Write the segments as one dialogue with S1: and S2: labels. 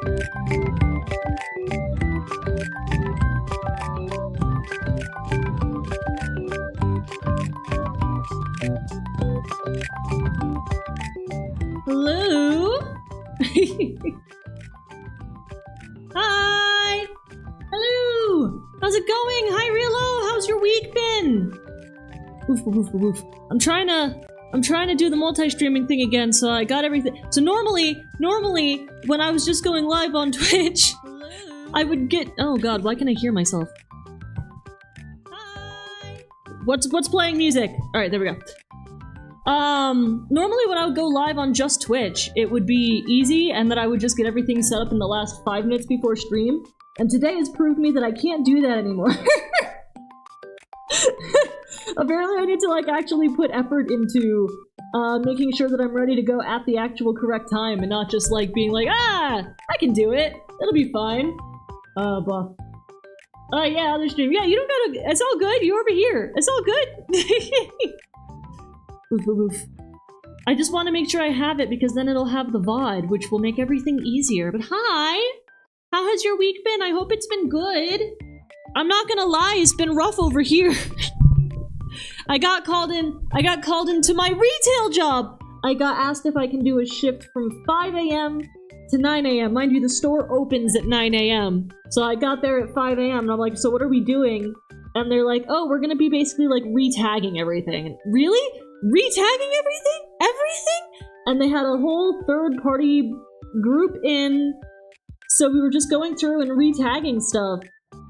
S1: Hello? Hi! Hello! How's it going? Hi, Rilo! How's your week been? Woof, woof, woof, woof. I'm trying to do the multi-streaming thing again, so I got everything. So normally, when I was just going live on Twitch, I would get— oh god, why can I hear myself? Hi! What's playing music? Alright, there we go. Normally when I would go live on just Twitch, it would be easy and that I would just get everything set up in the last 5 minutes before stream. And today has proved me that I can't do that anymore. Apparently I need to like actually put effort into making sure that I'm ready to go at the actual correct time and not just like being like, ah, I can do it. It'll be fine. Buff. Yeah, other stream. Yeah, you don't gotta— it's all good. You're over here. It's all good. Oof, oof, oof. I just want to make sure I have it because then it'll have the VOD, which will make everything easier. But hi! How has your week been? I hope it's been good. I'm not gonna lie, it's been rough over here. I got called into my retail job. I got asked if I can do a shift from 5 AM to 9 AM. Mind you, the store opens at 9 AM. So I got there at 5 AM and I'm like, so what are we doing? And they're like, oh, we're gonna be basically like re-tagging everything. Really? Re-tagging everything? Everything? And they had a whole third-party group in, so we were just going through and re-tagging stuff.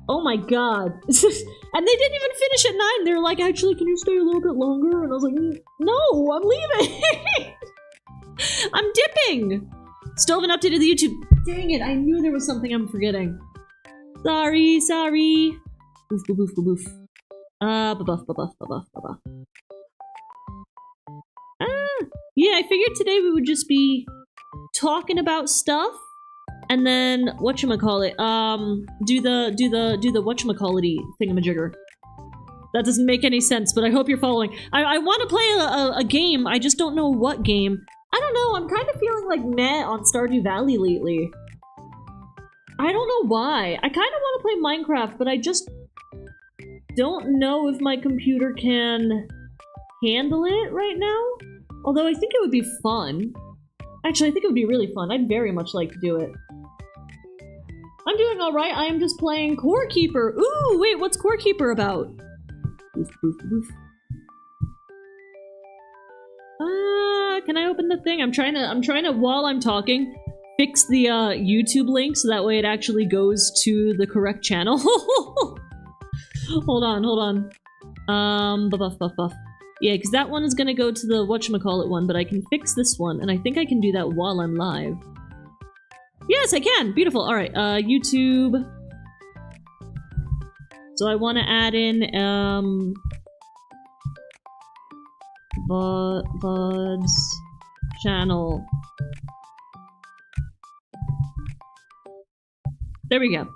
S1: Oh my god. And they didn't even finish at 9. They were like, actually, can you stay a little bit longer? And I was like, no, I'm leaving. I'm dipping. Still haven't updated the YouTube. Dang it, I knew there was something I'm forgetting. Sorry. Boof, boof, boof, boof. Ba-buff, ba-buff, ba-buff, ba-buff. Yeah, I figured today we would just be talking about stuff, and then whatchamacallit, do the whatchamacallit-y thingamajigger. That doesn't make any sense, but I hope you're following. I want to play a game, I just don't know what game. I don't know, I'm kind of feeling like meh on Stardew Valley lately. I don't know why. I kind of want to play Minecraft, but I just don't know if my computer can handle it right now. Although I think it would be fun. Actually, I think it would be really fun. I'd very much like to do it. I'm doing alright. I am just playing Core Keeper. Ooh, wait, what's Core Keeper about? Oof, oof, oof. Can I open the thing? I'm trying to, while I'm talking, fix the YouTube link so that way it actually goes to the correct channel. Hold on. Buff. Yeah, because that one is gonna go to the whatchamacallit one, but I can fix this one, and I think I can do that while I'm live. Yes, I can! Beautiful. Alright, YouTube. So I want to add in, VODs channel. There we go.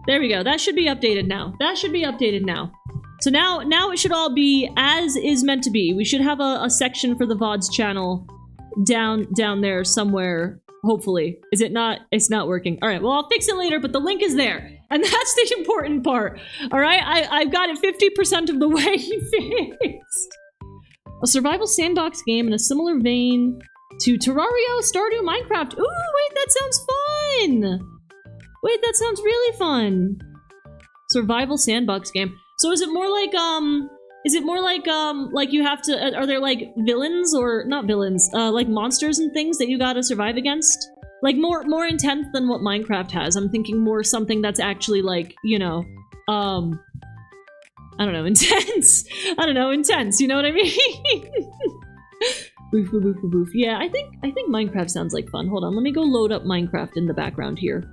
S1: There we go. That should be updated now. So now it should all be as is meant to be. We should have a section for the VODs channel down there somewhere, hopefully. Is it not? It's not working. All right, well, I'll fix it later, but the link is there. And that's the important part. All right, I've got it 50% of the way fixed. A survival sandbox game in a similar vein to Terraria, Stardew, Minecraft. Ooh, wait, that sounds fun! Wait, that sounds really fun. Survival sandbox game. So is it more like you have to, are there like villains or not villains, like monsters and things that you gotta survive against? Like more intense than what Minecraft has. I'm thinking more something that's actually like, you know, I don't know, intense. Intense, you know what I mean? Boof, boof, boof, boof. Yeah, I think Minecraft sounds like fun. Hold on, let me go load up Minecraft in the background here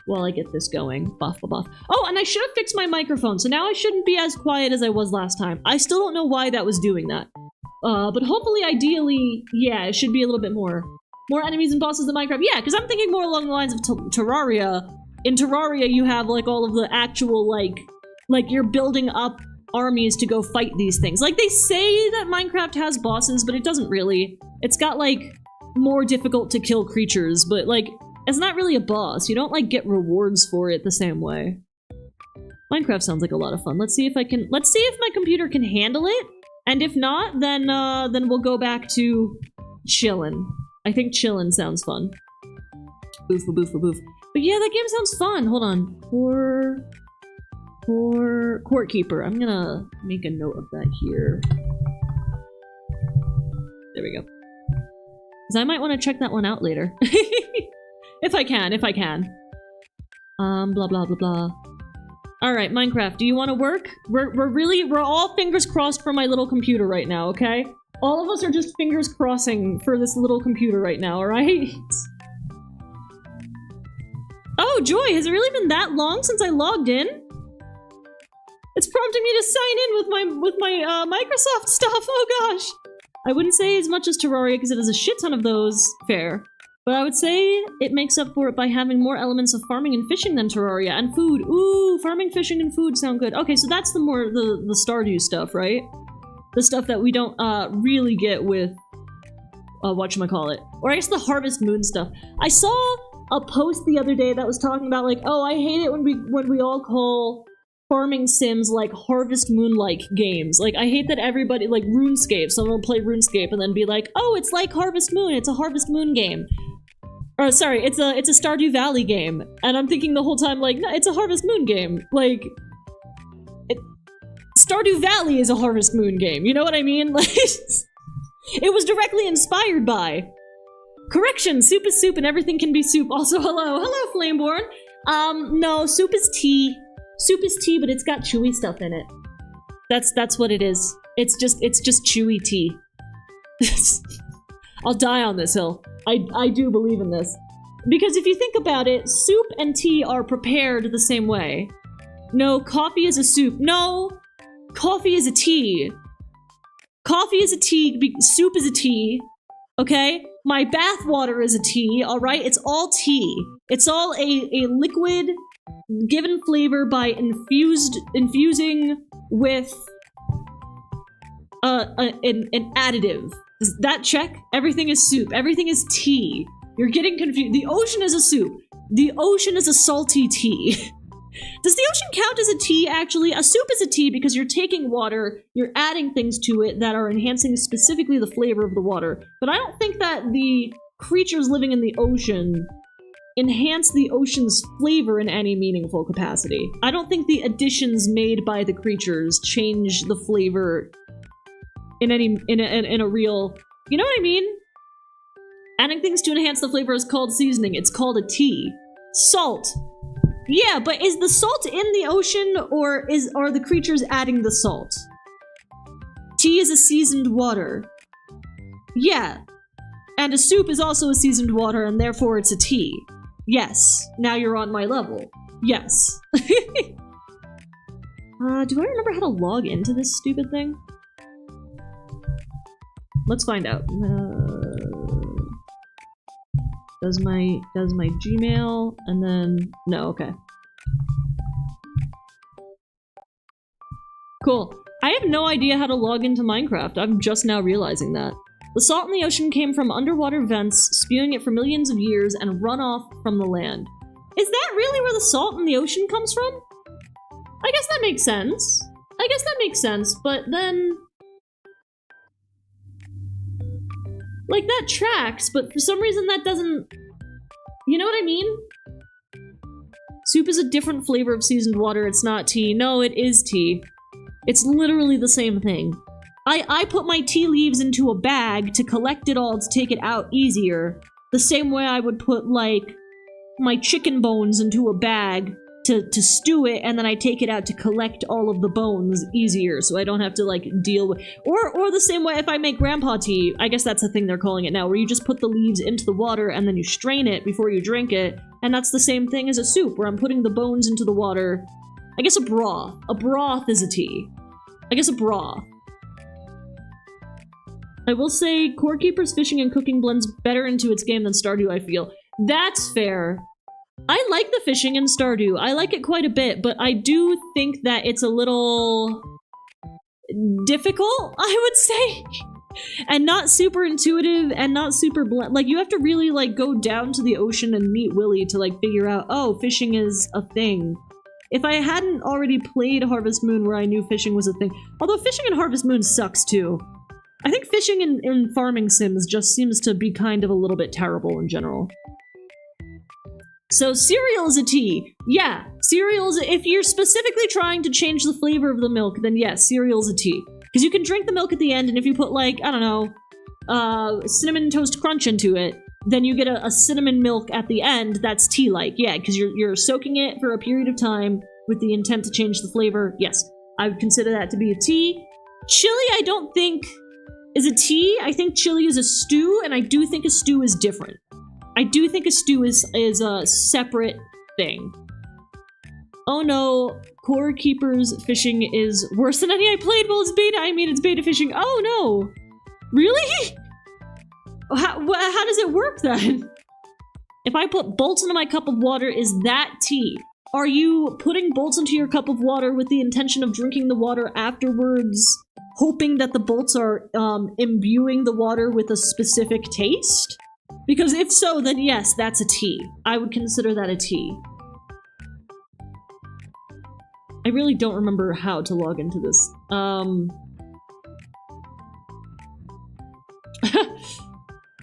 S1: while I get this going. Buff. Oh, and I should have fixed my microphone, so now I shouldn't be as quiet as I was last time. I still don't know why that was doing that. But hopefully, ideally, yeah, it should be a little bit more enemies and bosses than Minecraft. Yeah, because I'm thinking more along the lines of Terraria. In Terraria, you have, like, all of the actual, like you're building up armies to go fight these things. Like, they say that Minecraft has bosses, but it doesn't really. It's got, like, more difficult to kill creatures, but, like, it's not really a boss. You don't, like, get rewards for it the same way. Minecraft sounds like a lot of fun. Let's see if my computer can handle it, and if not, then we'll go back to chillin'. I think chillin' sounds fun. Boof, boof, boof. But yeah, that game sounds fun. Hold on. Court Keeper. I'm gonna make a note of that here. There we go. Because I might want to check that one out later. If I can. Blah, blah, blah, blah. Alright, Minecraft, do you want to work? We're all fingers crossed for my little computer right now, okay? All of us are just fingers crossing for this little computer right now, alright? Oh, Joy, has it really been that long since I logged in? It's prompting me to sign in with my Microsoft stuff, oh gosh! I wouldn't say as much as Terraria because it has a shit ton of those, fair. But I would say it makes up for it by having more elements of farming and fishing than Terraria, and food. Ooh, farming, fishing, and food sound good. Okay, so that's the Stardew stuff, right? The stuff that we don't really get with whatchamacallit. Or I guess the Harvest Moon stuff. I saw a post the other day that was talking about like, oh, I hate it when we all call farming sims like Harvest Moon-like games. Like, I hate that everybody, like RuneScape, someone will play RuneScape and then be like, oh, it's like Harvest Moon, it's a Harvest Moon game. Or, sorry, it's a Stardew Valley game. And I'm thinking the whole time, like, no, it's a Harvest Moon game. Like, Stardew Valley is a Harvest Moon game, you know what I mean? Like, it was directly inspired by. Correction, soup is soup and everything can be soup. Also, hello, Flameborn. No, soup is tea. Soup is tea, but it's got chewy stuff in it. That's what it is. It's just chewy tea. I'll die on this hill. I do believe in this. Because if you think about it, soup and tea are prepared the same way. No, coffee is a soup. No! Coffee is a tea. Coffee is a tea, soup is a tea. Okay? My bath water is a tea, alright? It's all tea. It's all a liquid given flavor by infusing with an additive. Does that check? Everything is soup. Everything is tea. You're getting confused. The ocean is a soup. The ocean is a salty tea. Does the ocean count as a tea, actually? A soup is a tea because you're taking water, you're adding things to it that are enhancing specifically the flavor of the water. But I don't think that the creatures living in the ocean enhance the ocean's flavor in any meaningful capacity. I don't think the additions made by the creatures change the flavor in a real, you know what I mean? Adding things to enhance the flavor is called seasoning. It's called a tea. Salt. Yeah, but is the salt in the ocean or are the creatures adding the salt? Tea is a seasoned water. Yeah. And a soup is also a seasoned water and therefore it's a tea. Yes. Now you're on my level. Yes. Do I remember how to log into this stupid thing? Let's find out. Does my Gmail and then no, okay. Cool. I have no idea how to log into Minecraft. I'm just now realizing that. The salt in the ocean came from underwater vents, spewing it for millions of years and run off from the land. Is that really where the salt in the ocean comes from? I guess that makes sense. But then like, that tracks, but for some reason that doesn't... You know what I mean? Soup is a different flavor of seasoned water, it's not tea. No, it is tea. It's literally the same thing. I put my tea leaves into a bag to collect it all to take it out easier. The same way I would put, like, my chicken bones into a bag to stew it, and then I take it out to collect all of the bones easier, so I don't have to, like, deal with... Or the same way if I make grandpa tea, I guess that's the thing they're calling it now, where you just put the leaves into the water and then you strain it before you drink it, and that's the same thing as a soup, where I'm putting the bones into the water. I guess a broth. A broth is a tea. I guess a broth. I will say, Core Keeper's fishing and cooking blends better into its game than Stardew, I feel. That's fair. I like the fishing in Stardew. I like it quite a bit, but I do think that it's a little... difficult, I would say. And not super intuitive and not super like, you have to really like go down to the ocean and meet Willy to like figure out, oh, fishing is a thing. If I hadn't already played Harvest Moon where I knew fishing was a thing, although fishing in Harvest Moon sucks too. I think fishing in farming sims just seems to be kind of a little bit terrible in general. So cereal is a tea. Yeah, cereal is, if you're specifically trying to change the flavor of the milk, then yes, cereal is a tea. Because you can drink the milk at the end, and if you put like, I don't know, Cinnamon Toast Crunch into it, then you get a cinnamon milk at the end that's tea-like. Yeah, because you're soaking it for a period of time with the intent to change the flavor. Yes, I would consider that to be a tea. Chili, I don't think is a tea. I think chili is a stew, and I do think a stew is different. I do think a stew is a separate thing. Oh no, Core Keeper's fishing is worse than any I played. Well, it's beta. I mean, it's beta fishing. Oh no. Really? How does it work then? If I put bolts into my cup of water, is that tea? Are you putting bolts into your cup of water with the intention of drinking the water afterwards, hoping that the bolts are imbuing the water with a specific taste? Because if so, then yes, that's a tea. I would consider that a tea. I really don't remember how to log into this.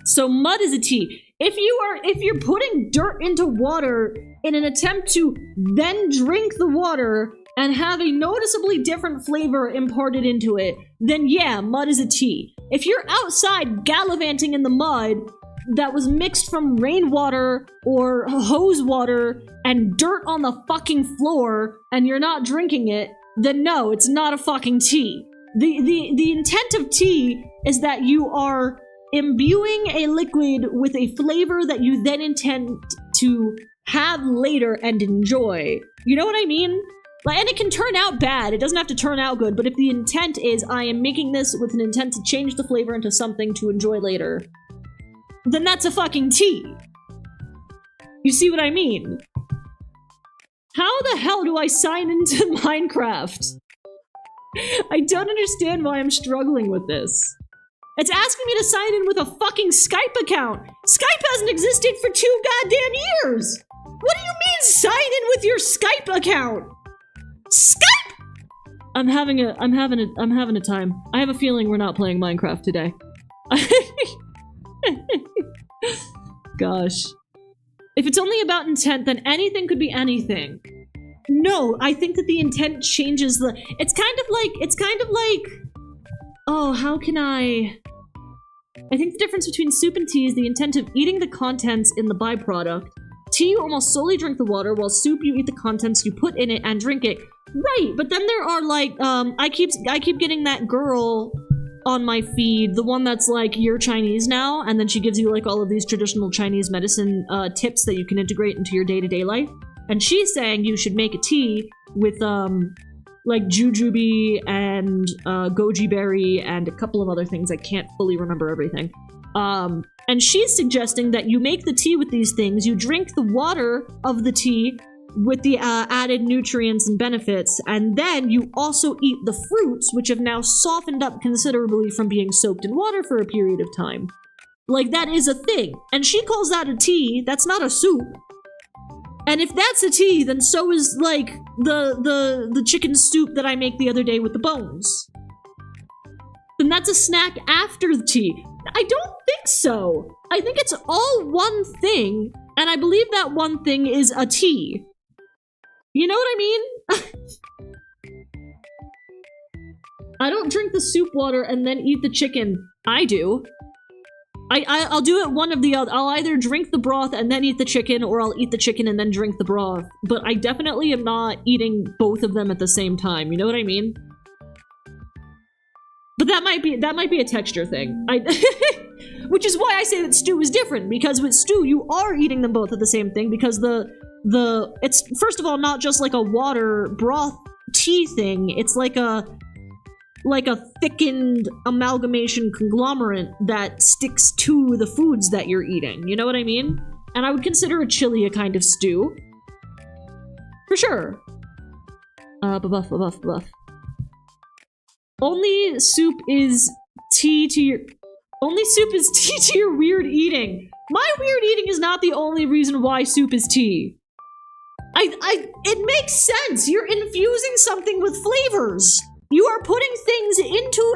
S1: So mud is a tea. If you're putting dirt into water in an attempt to then drink the water and have a noticeably different flavor imparted into it, then yeah, mud is a tea. If you're outside gallivanting in the mud that was mixed from rainwater or hose water and dirt on the fucking floor and you're not drinking it, then no, it's not a fucking tea. The intent of tea is that you are imbuing a liquid with a flavor that you then intend to have later and enjoy. You know what I mean? Like, and it can turn out bad. It doesn't have to turn out good, but if the intent is I am making this with an intent to change the flavor into something to enjoy later, then that's a fucking tea. You see what I mean? How the hell do I sign into Minecraft? I don't understand why I'm struggling with this. It's asking me to sign in with a fucking Skype account. Skype hasn't existed for 2 goddamn years. What do you mean sign in with your Skype account? Skype! I'm having a time. I have a feeling we're not playing Minecraft today. Gosh. If it's only about intent, then anything could be anything. No, I think that the intent changes the... It's kind of like... Oh, how can I think the difference between soup and tea is the intent of eating the contents in the byproduct. Tea, you almost solely drink the water, while soup, you eat the contents you put in it and drink it. Right, but then there are like, I keep getting that girl on my feed, the one that's like, you're Chinese now, and then she gives you like all of these traditional Chinese medicine tips that you can integrate into your day-to-day life. And she's saying you should make a tea with, like jujube and goji berry and a couple of other things. I can't fully remember everything. And she's suggesting that you make the tea with these things, you drink the water of the tea with the added nutrients and benefits, and then you also eat the fruits, which have now softened up considerably from being soaked in water for a period of time. Like, that is a thing. And she calls that a tea. That's not a soup. And if that's a tea, then so is, like, the chicken soup that I make the other day with the bones. Then that's a snack after the tea. I don't think so. I think it's all one thing, and I believe that one thing is a tea. You know what I mean? I don't drink the soup water and then eat the chicken. I do. I'll do it one of the other. I'll either drink the broth and then eat the chicken, or I'll eat the chicken and then drink the broth. But I definitely am not eating both of them at the same time. You know what I mean? But that might be a texture thing. Which is why I say that stew is different, because with stew you are eating them both at the same thing, because it's first of all not just like a water broth tea thing. It's like a thickened amalgamation conglomerate that sticks to the foods that you're eating. You know what I mean? And I would consider a chili a kind of stew. For sure. Buff. Only soup is tea to your weird eating. My weird eating is not the only reason why soup is tea. It makes sense. You're infusing something with flavors. You are putting things into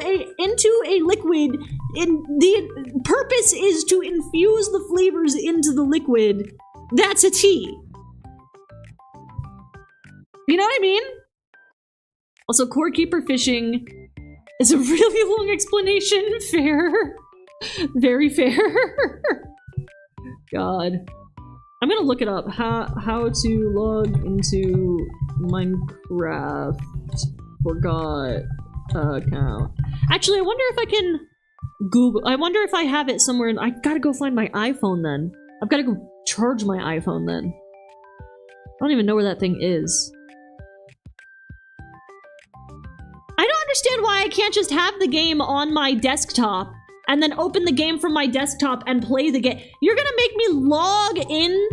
S1: a liquid, and the purpose is to infuse the flavors into the liquid. That's a tea. You know what I mean? Also, core keeper fishing is a really long explanation. Fair. Very fair. God. I'm gonna look it up. How to log into Minecraft. Forgot account. Actually, I wonder if I can Google. I wonder if I have it somewhere. I gotta go find my iPhone then. I've gotta go charge my iPhone then. I don't even know where that thing is. I don't understand why I can't just have the game on my desktop and then open the game from my desktop and play the game. You're gonna make me log in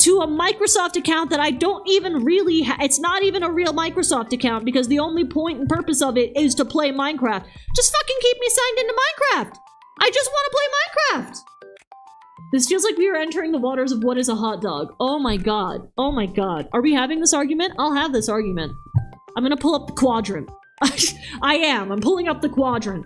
S1: to a Microsoft account that I don't even really it's not even a real Microsoft account because the only point and purpose of it is to play Minecraft. Just fucking keep me signed into Minecraft! I just want to play Minecraft! This feels like we are entering the waters of what is a hot dog. Oh my god. Oh my god. Are we having this argument? I'll have this argument. I'm gonna pull up the quadrant. I am. I'm pulling up the quadrant.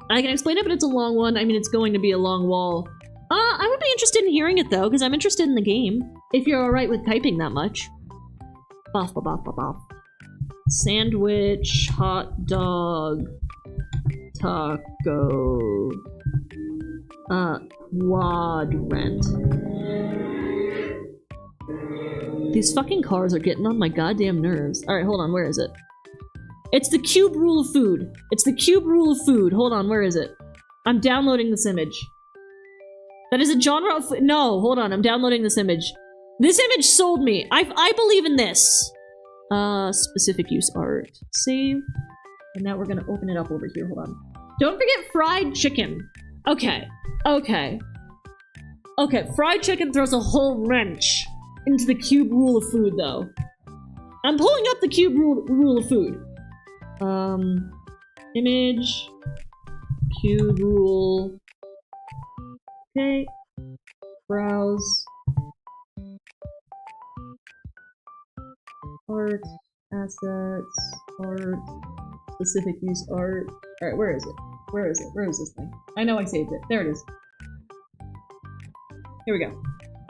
S1: I can explain it, but it's a long one. I mean, it's going to be a long wall. I would be interested in hearing it, though, because I'm interested in the game. If you're alright with typing that much. Boff, boff, boff, boff, boff. Sandwich, hot dog, taco, quadrant. These fucking cars are getting on my goddamn nerves. Alright, hold on, where is it? It's the cube rule of food. It's the cube rule of food. Hold on, where is it? I'm downloading this image. That is a genre of no, hold on, I'm downloading this image. This image sold me. I believe in this. Specific use art. Save. And now we're gonna open it up over here, hold on. Don't forget fried chicken. Okay, okay. Okay, fried chicken throws a whole wrench into the cube rule of food, though. I'm pulling up the cube rule of food. Image. Cube rule. Okay. Browse. Art. Assets. Art. Specific use art. Alright, where is it? Where is it? Where is this thing? I know I saved it. There it is. Here we go.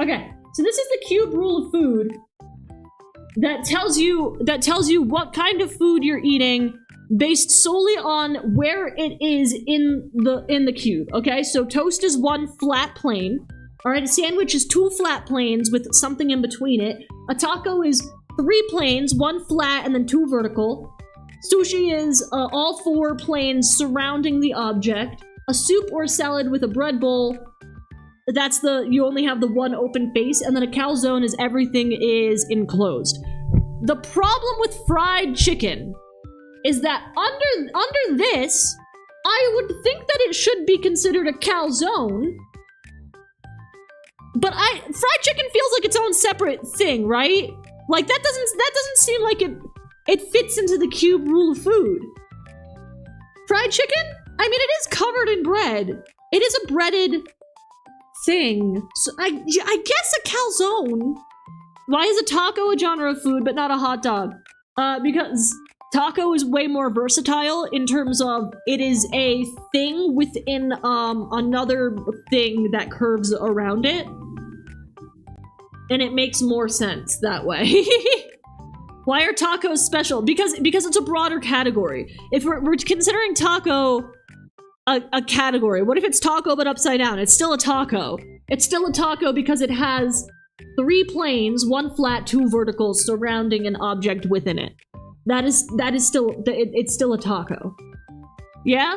S1: Okay, so this is the cube rule of food that tells you what kind of food you're eating based solely on where it is in the cube. Okay, so toast is 1 flat plane. All right, a sandwich is 2 flat planes with something in between it. A taco is 3 planes, 1 flat and then 2 vertical. Sushi is all 4 planes surrounding the object. A soup or salad with a bread bowl. That's you only have the 1 open face, and then a calzone is everything is enclosed. The problem with fried chicken is that under this, I would think that it should be considered a calzone. But fried chicken feels like its own separate thing, right? Like that doesn't seem like it fits into the cube rule of food. Fried chicken? I mean, it is covered in bread. It is a breaded thing. So I guess a calzone. Why is a taco a genre of food but not a hot dog? Because taco is way more versatile in terms of it is a thing within another thing that curves around it. And it makes more sense that way. Why are tacos special? Because it's a broader category. If we're considering taco a category, what if it's taco but upside down? It's still a taco. It's still a taco because it has 3 planes, 1 flat, 2 verticals surrounding an object within it. That is still it's still a taco. Yeah?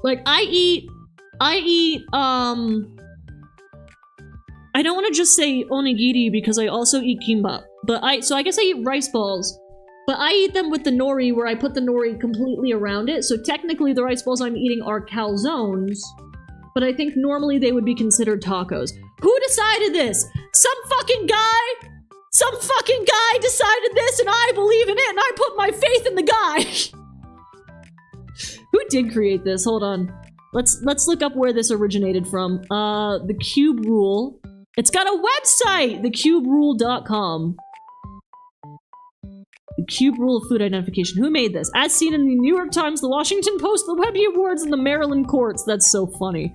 S1: Like I eat I don't want to just say onigiri because I also eat kimbap. So I guess I eat rice balls, but I eat them with the nori where I put the nori completely around it. So technically the rice balls I'm eating are calzones, but I think normally they would be considered tacos. Who decided this? Some fucking guy? Some fucking guy decided this and I believe in it and I put my faith in the guy. Who did create this? Hold on. Let's look up where this originated from. The Cube Rule. It's got a website! thecuberule.com. The Cube Rule of Food Identification. Who made this? As seen in the New York Times, the Washington Post, the Webby Awards, and the Maryland courts. That's so funny.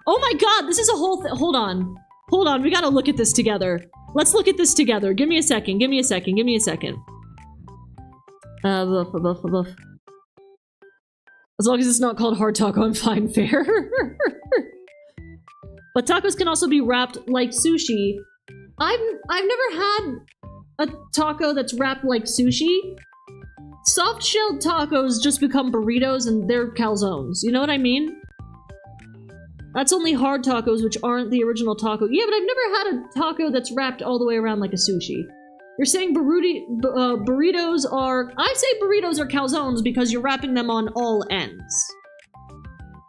S1: Oh my god, this is a whole thing. Hold on. Hold on, we gotta look at this together. Let's look at this together. Give me a second, give me a second, give me a second. As long as it's not called hard taco, I'm fine, fair. But tacos can also be wrapped like sushi. I've never had a taco that's wrapped like sushi. Soft-shelled tacos just become burritos and they're calzones. You know what I mean? That's only hard tacos, which aren't the original taco. Yeah, but I've never had a taco that's wrapped all the way around like a sushi. You're saying burritos are... I say burritos are calzones because you're wrapping them on all ends.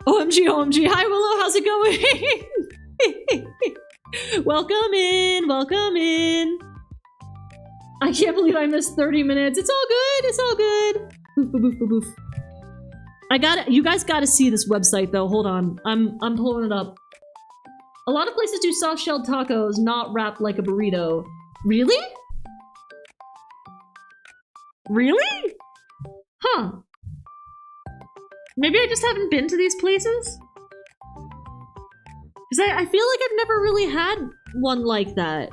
S1: OMG, OMG. Hi, Willow. How's it going? Welcome in. Welcome in. I can't believe I missed 30 minutes. It's all good. It's all good. Boof, boof, boof, boof. You guys gotta see this website though. Hold on. I'm pulling it up. A lot of places do soft-shelled tacos not wrapped like a burrito. Really? Really? Huh. Maybe I just haven't been to these places? Because I feel like I've never really had one like that.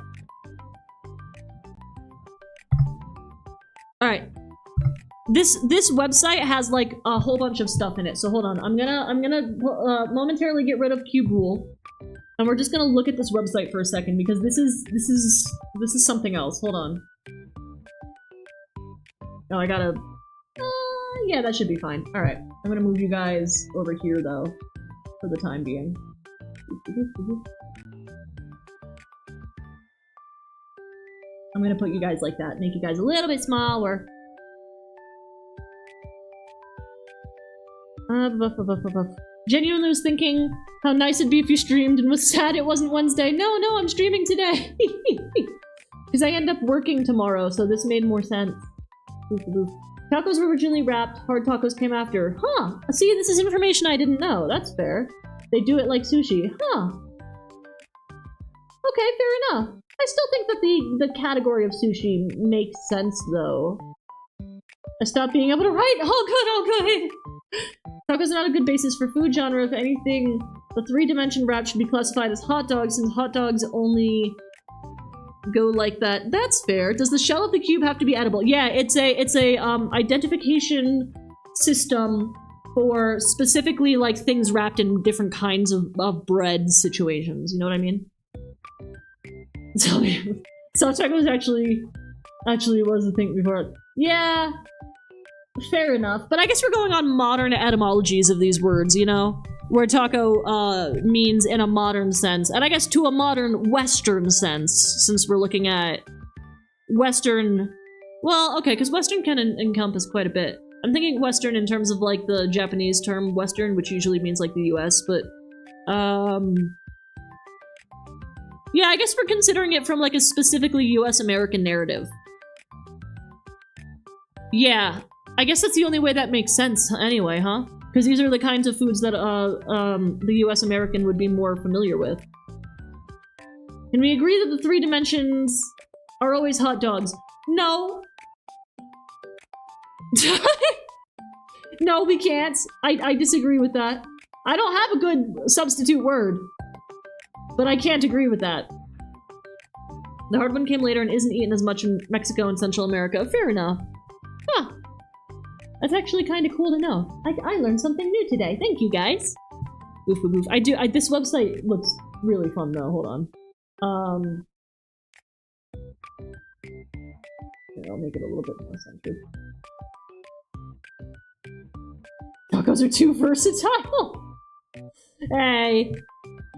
S1: Alright. This website has like a whole bunch of stuff in it, so hold on. I'm gonna momentarily get rid of Cube Rule. And we're just gonna look at this website for a second because this is something else. Hold on. Oh, I gotta... yeah, that should be fine. Alright. I'm gonna move you guys over here, though. For the time being. I'm gonna put you guys like that. Make you guys a little bit smaller. Genuinely was thinking how nice it'd be if you streamed and was sad it wasn't Wednesday. No, I'm streaming today. Because I end up working tomorrow, so this made more sense. Tacos were originally wrapped, hard tacos came after. Huh. See, this is information I didn't know. That's fair. They do it like sushi. Huh. Okay, fair enough. I still think that the category of sushi makes sense, though. I stopped being able to write. Oh, good, oh, good. Tacos are not a good basis for food genre. If anything, the 3-dimension wrap should be classified as hot dogs, since hot dogs only go like that. That's fair. Does the shell of the cube have to be edible? Yeah, it's a identification system for specifically like things wrapped in different kinds of bread situations. You know what I mean? So soft tacos actually was a thing before. Yeah, fair enough. But I guess we're going on modern etymologies of these words, you know? Where taco means in a modern sense, and I guess to a modern Western sense, since we're looking at Western... Well, okay, because Western can encompass quite a bit. I'm thinking Western in terms of, like, the Japanese term Western, which usually means, like, the US, but... yeah, I guess we're considering it from, like, a specifically US-American narrative. Yeah, I guess that's the only way that makes sense anyway, huh? Because these are the kinds of foods that the US American would be more familiar with. Can we agree that the 3 dimensions are always hot dogs? No. No, we can't. I disagree with that. I don't have a good substitute word. But I can't agree with that. The hard one came later and isn't eaten as much in Mexico and Central America. Fair enough. Huh. That's actually kind of cool to know. I learned something new today. Thank you, guys. Oof, oof, oof. This website looks really fun, though. Hold on. Here, I'll make it a little bit more centered. Tacos are too versatile. Hey.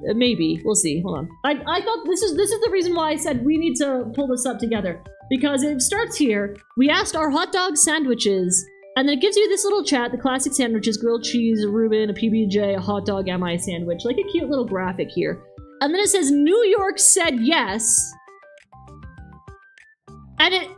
S1: Maybe. We'll see. Hold on. I thought this is the reason why I said we need to pull this up together. Because it starts here. We asked our hot dog sandwiches. And then it gives you this little chat, the classic sandwiches, grilled cheese, a Reuben, a PBJ, a hot dog, MI sandwich. Like a cute little graphic here. And then it says New York said yes. And it...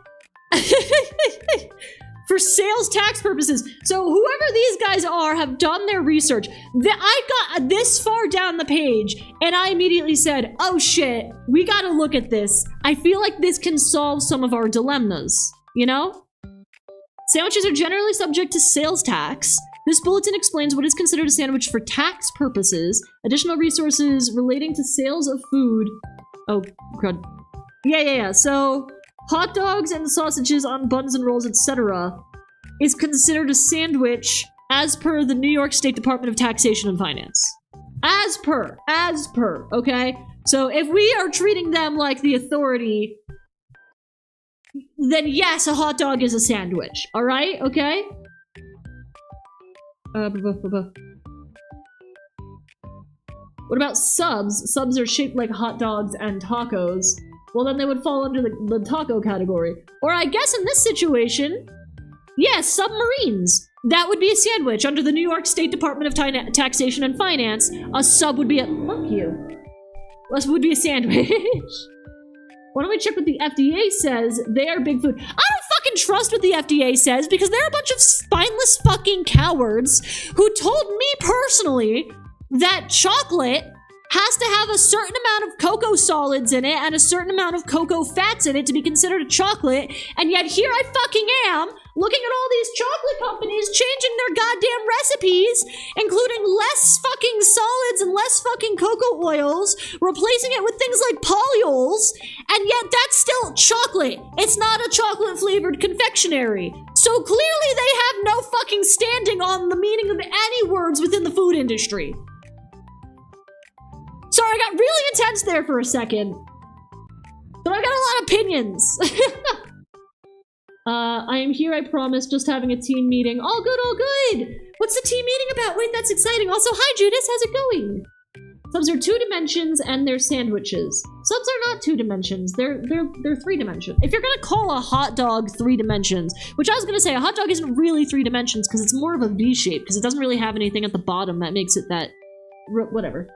S1: for sales tax purposes. So whoever these guys are have done their research. I got this far down the page, and I immediately said, oh shit, we gotta look at this. I feel like this can solve some of our dilemmas, you know? Sandwiches are generally subject to sales tax. This bulletin explains what is considered a sandwich for tax purposes. Additional resources relating to sales of food. Oh, crud. Yeah. So, hot dogs and sausages on buns and rolls, etc. is considered a sandwich as per the New York State Department of Taxation and Finance. As per, okay? So if we are treating them like the authority, then yes, a hot dog is a sandwich, alright? Okay? What about subs? Subs are shaped like hot dogs and tacos. Well, then they would fall under the taco category. Or I guess in this situation, yes, submarines. That would be a sandwich. Under the New York State Department of Taxation and Finance, a sub would be a... Fuck you. This would be a sandwich. Why don't we check what the FDA says? They are big food. I don't fucking trust what the FDA says because they're a bunch of spineless fucking cowards who told me personally that chocolate has to have a certain amount of cocoa solids in it and a certain amount of cocoa fats in it to be considered a chocolate, and yet here I fucking am, looking at all these chocolate companies changing their goddamn recipes, including less fucking solids and less fucking cocoa oils, replacing it with things like polyols, and yet that's still chocolate. It's not a chocolate-flavored confectionery. So clearly they have no fucking standing on the meaning of any words within the food industry. Sorry, I got really intense there for a second. But I got a lot of opinions. I am here, I promise, just having a team meeting. All good, all good! What's the team meeting about? Wait, that's exciting. Also, hi Judas, how's it going? Subs are 2 dimensions and they're sandwiches. Subs are not 2 dimensions, they're 3 dimensions. If you're gonna call a hot dog 3 dimensions, which I was gonna say, a hot dog isn't really 3 dimensions because it's more of a V shape, because it doesn't really have anything at the bottom that makes it that... whatever.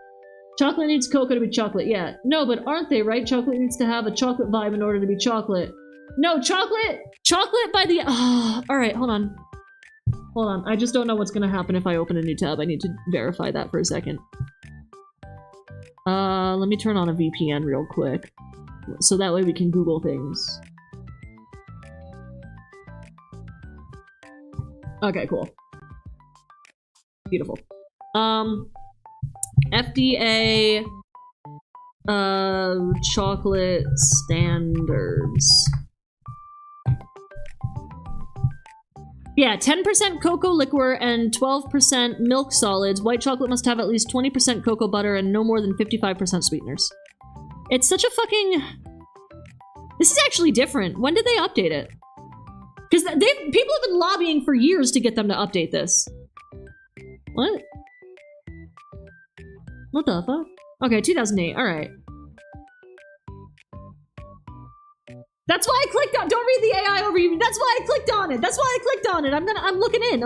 S1: Chocolate needs cocoa to be chocolate, yeah. No, but aren't they, right? Chocolate needs to have a chocolate vibe in order to be chocolate. No, chocolate by the... alright, hold on. Hold on, I just don't know what's gonna happen if I open a new tab. I need to verify that for a second. Let me turn on a VPN real quick. So that way we can Google things. Okay, cool. Beautiful. FDA chocolate standards. Yeah, 10% cocoa liquor and 12% milk solids. White chocolate must have at least 20% cocoa butter and no more than 55% sweeteners. It's such a fucking... This is actually different. When did they update it? Because people have been lobbying for years to get them to update this. What? What the fuck? Okay, 2008, alright. That's why I clicked on- don't read the AI overview, that's why I clicked on it! That's why I clicked on it! I'm looking in!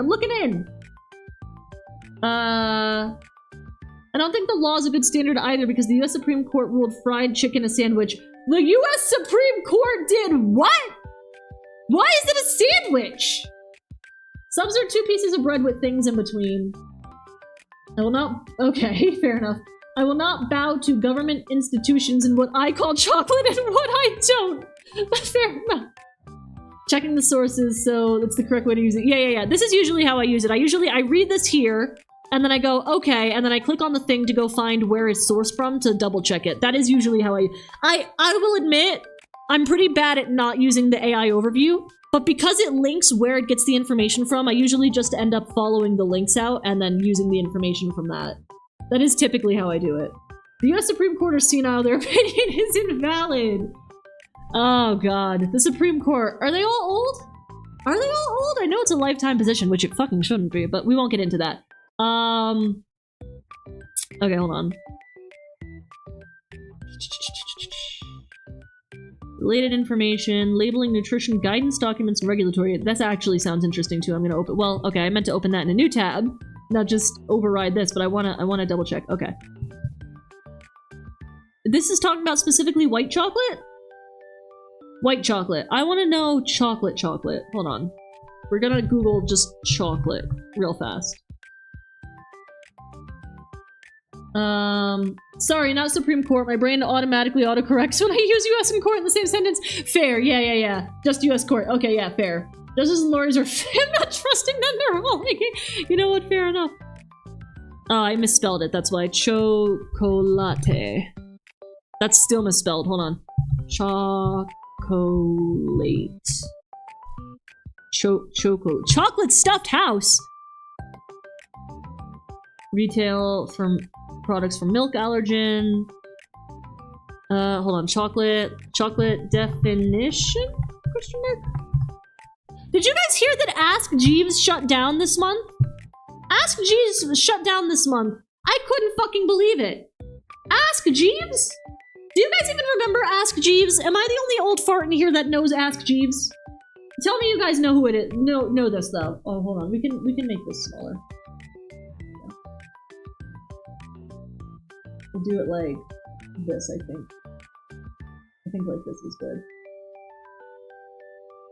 S1: I don't think the law is a good standard either because the US Supreme Court ruled fried chicken a sandwich. The US Supreme Court did what? Why is it a sandwich? Subs are 2 pieces of bread with things in between. I will not- okay, fair enough. I will not bow to government institutions in what I call chocolate and what I don't. Fair enough. Checking the sources, so that's the correct way to use it. Yeah. This is usually how I use it. I read this here, and then I go, okay, and then I click on the thing to go find where it's sourced from to double check it. That is usually how I will admit, I'm pretty bad at not using the AI overview, but because it links where it gets the information from, I usually just end up following the links out and then using the information from that. That is typically how I do it. The US Supreme Court is senile, their opinion is invalid. Oh god, the Supreme Court. Are they all old? Are they all old? I know it's a lifetime position, which it fucking shouldn't be, but we won't get into that. Okay, hold on. Related information, labeling, nutrition, guidance documents, and regulatory. That actually sounds interesting too. I'm gonna open- well, okay, I meant to open that in a new tab. Not just override this, but I wanna double check. Okay. This is talking about specifically white chocolate? White chocolate. I want to know chocolate. Hold on. We're gonna Google just chocolate real fast. Sorry, not Supreme Court. My brain automatically autocorrects when I use US and court in the same sentence. Fair, yeah. Just US court. Okay, yeah, fair. Judges and lawyers are I'm not trusting them, they're all like, you know what, fair enough. Oh, I misspelled it, that's why. Chocolate. That's still misspelled, hold on. Chocolate. Chocolate stuffed house! Retail from products from milk allergen. Hold on, chocolate definition? Question mark? Did you guys hear that Ask Jeeves shut down this month? Ask Jeeves shut down this month. I couldn't fucking believe it. Ask Jeeves? Do you guys even remember Ask Jeeves? Am I the only old fart in here that knows Ask Jeeves? Tell me you guys know who it is. Know this though. Oh, hold on. We can make this smaller. We'll do it like this, I think. I think like this is good.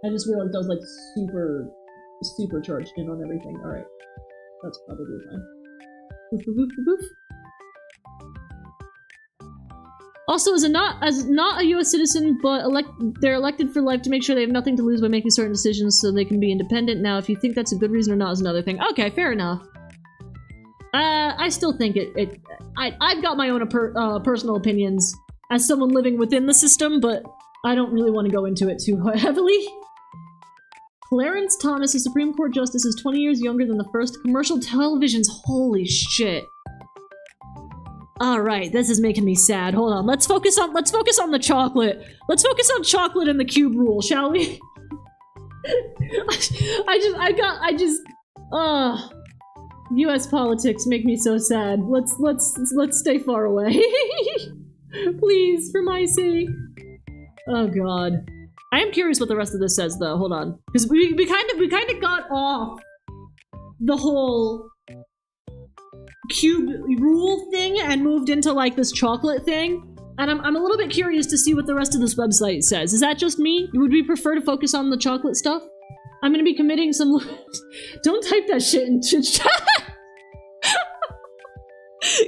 S1: I just realized I was like super charged in on everything. Alright. That's probably fine. Boof, boof, boof, boof. Also, as not a US citizen, but they're elected for life to make sure they have nothing to lose by making certain decisions so they can be independent. Now, if you think that's a good reason or not is another thing. Okay, fair enough. I still think I've got my own personal opinions as someone living within the system, but I don't really want to go into it too heavily. Clarence Thomas, a Supreme Court justice, is 20 years younger than the first commercial televisions. Holy shit. Alright, this is making me sad. Hold on, let's focus on the chocolate. Let's focus on chocolate and the cube rule, shall we? US politics make me so sad. Let's stay far away. Please, for my sake. Oh god. I am curious what the rest of this says though, hold on. Because we kind of got off the whole cube rule thing and moved into like this chocolate thing. And I'm a little bit curious to see what the rest of this website says. Is that just me? Would we prefer to focus on the chocolate stuff? I'm gonna be committing some- Don't type that shit into chat!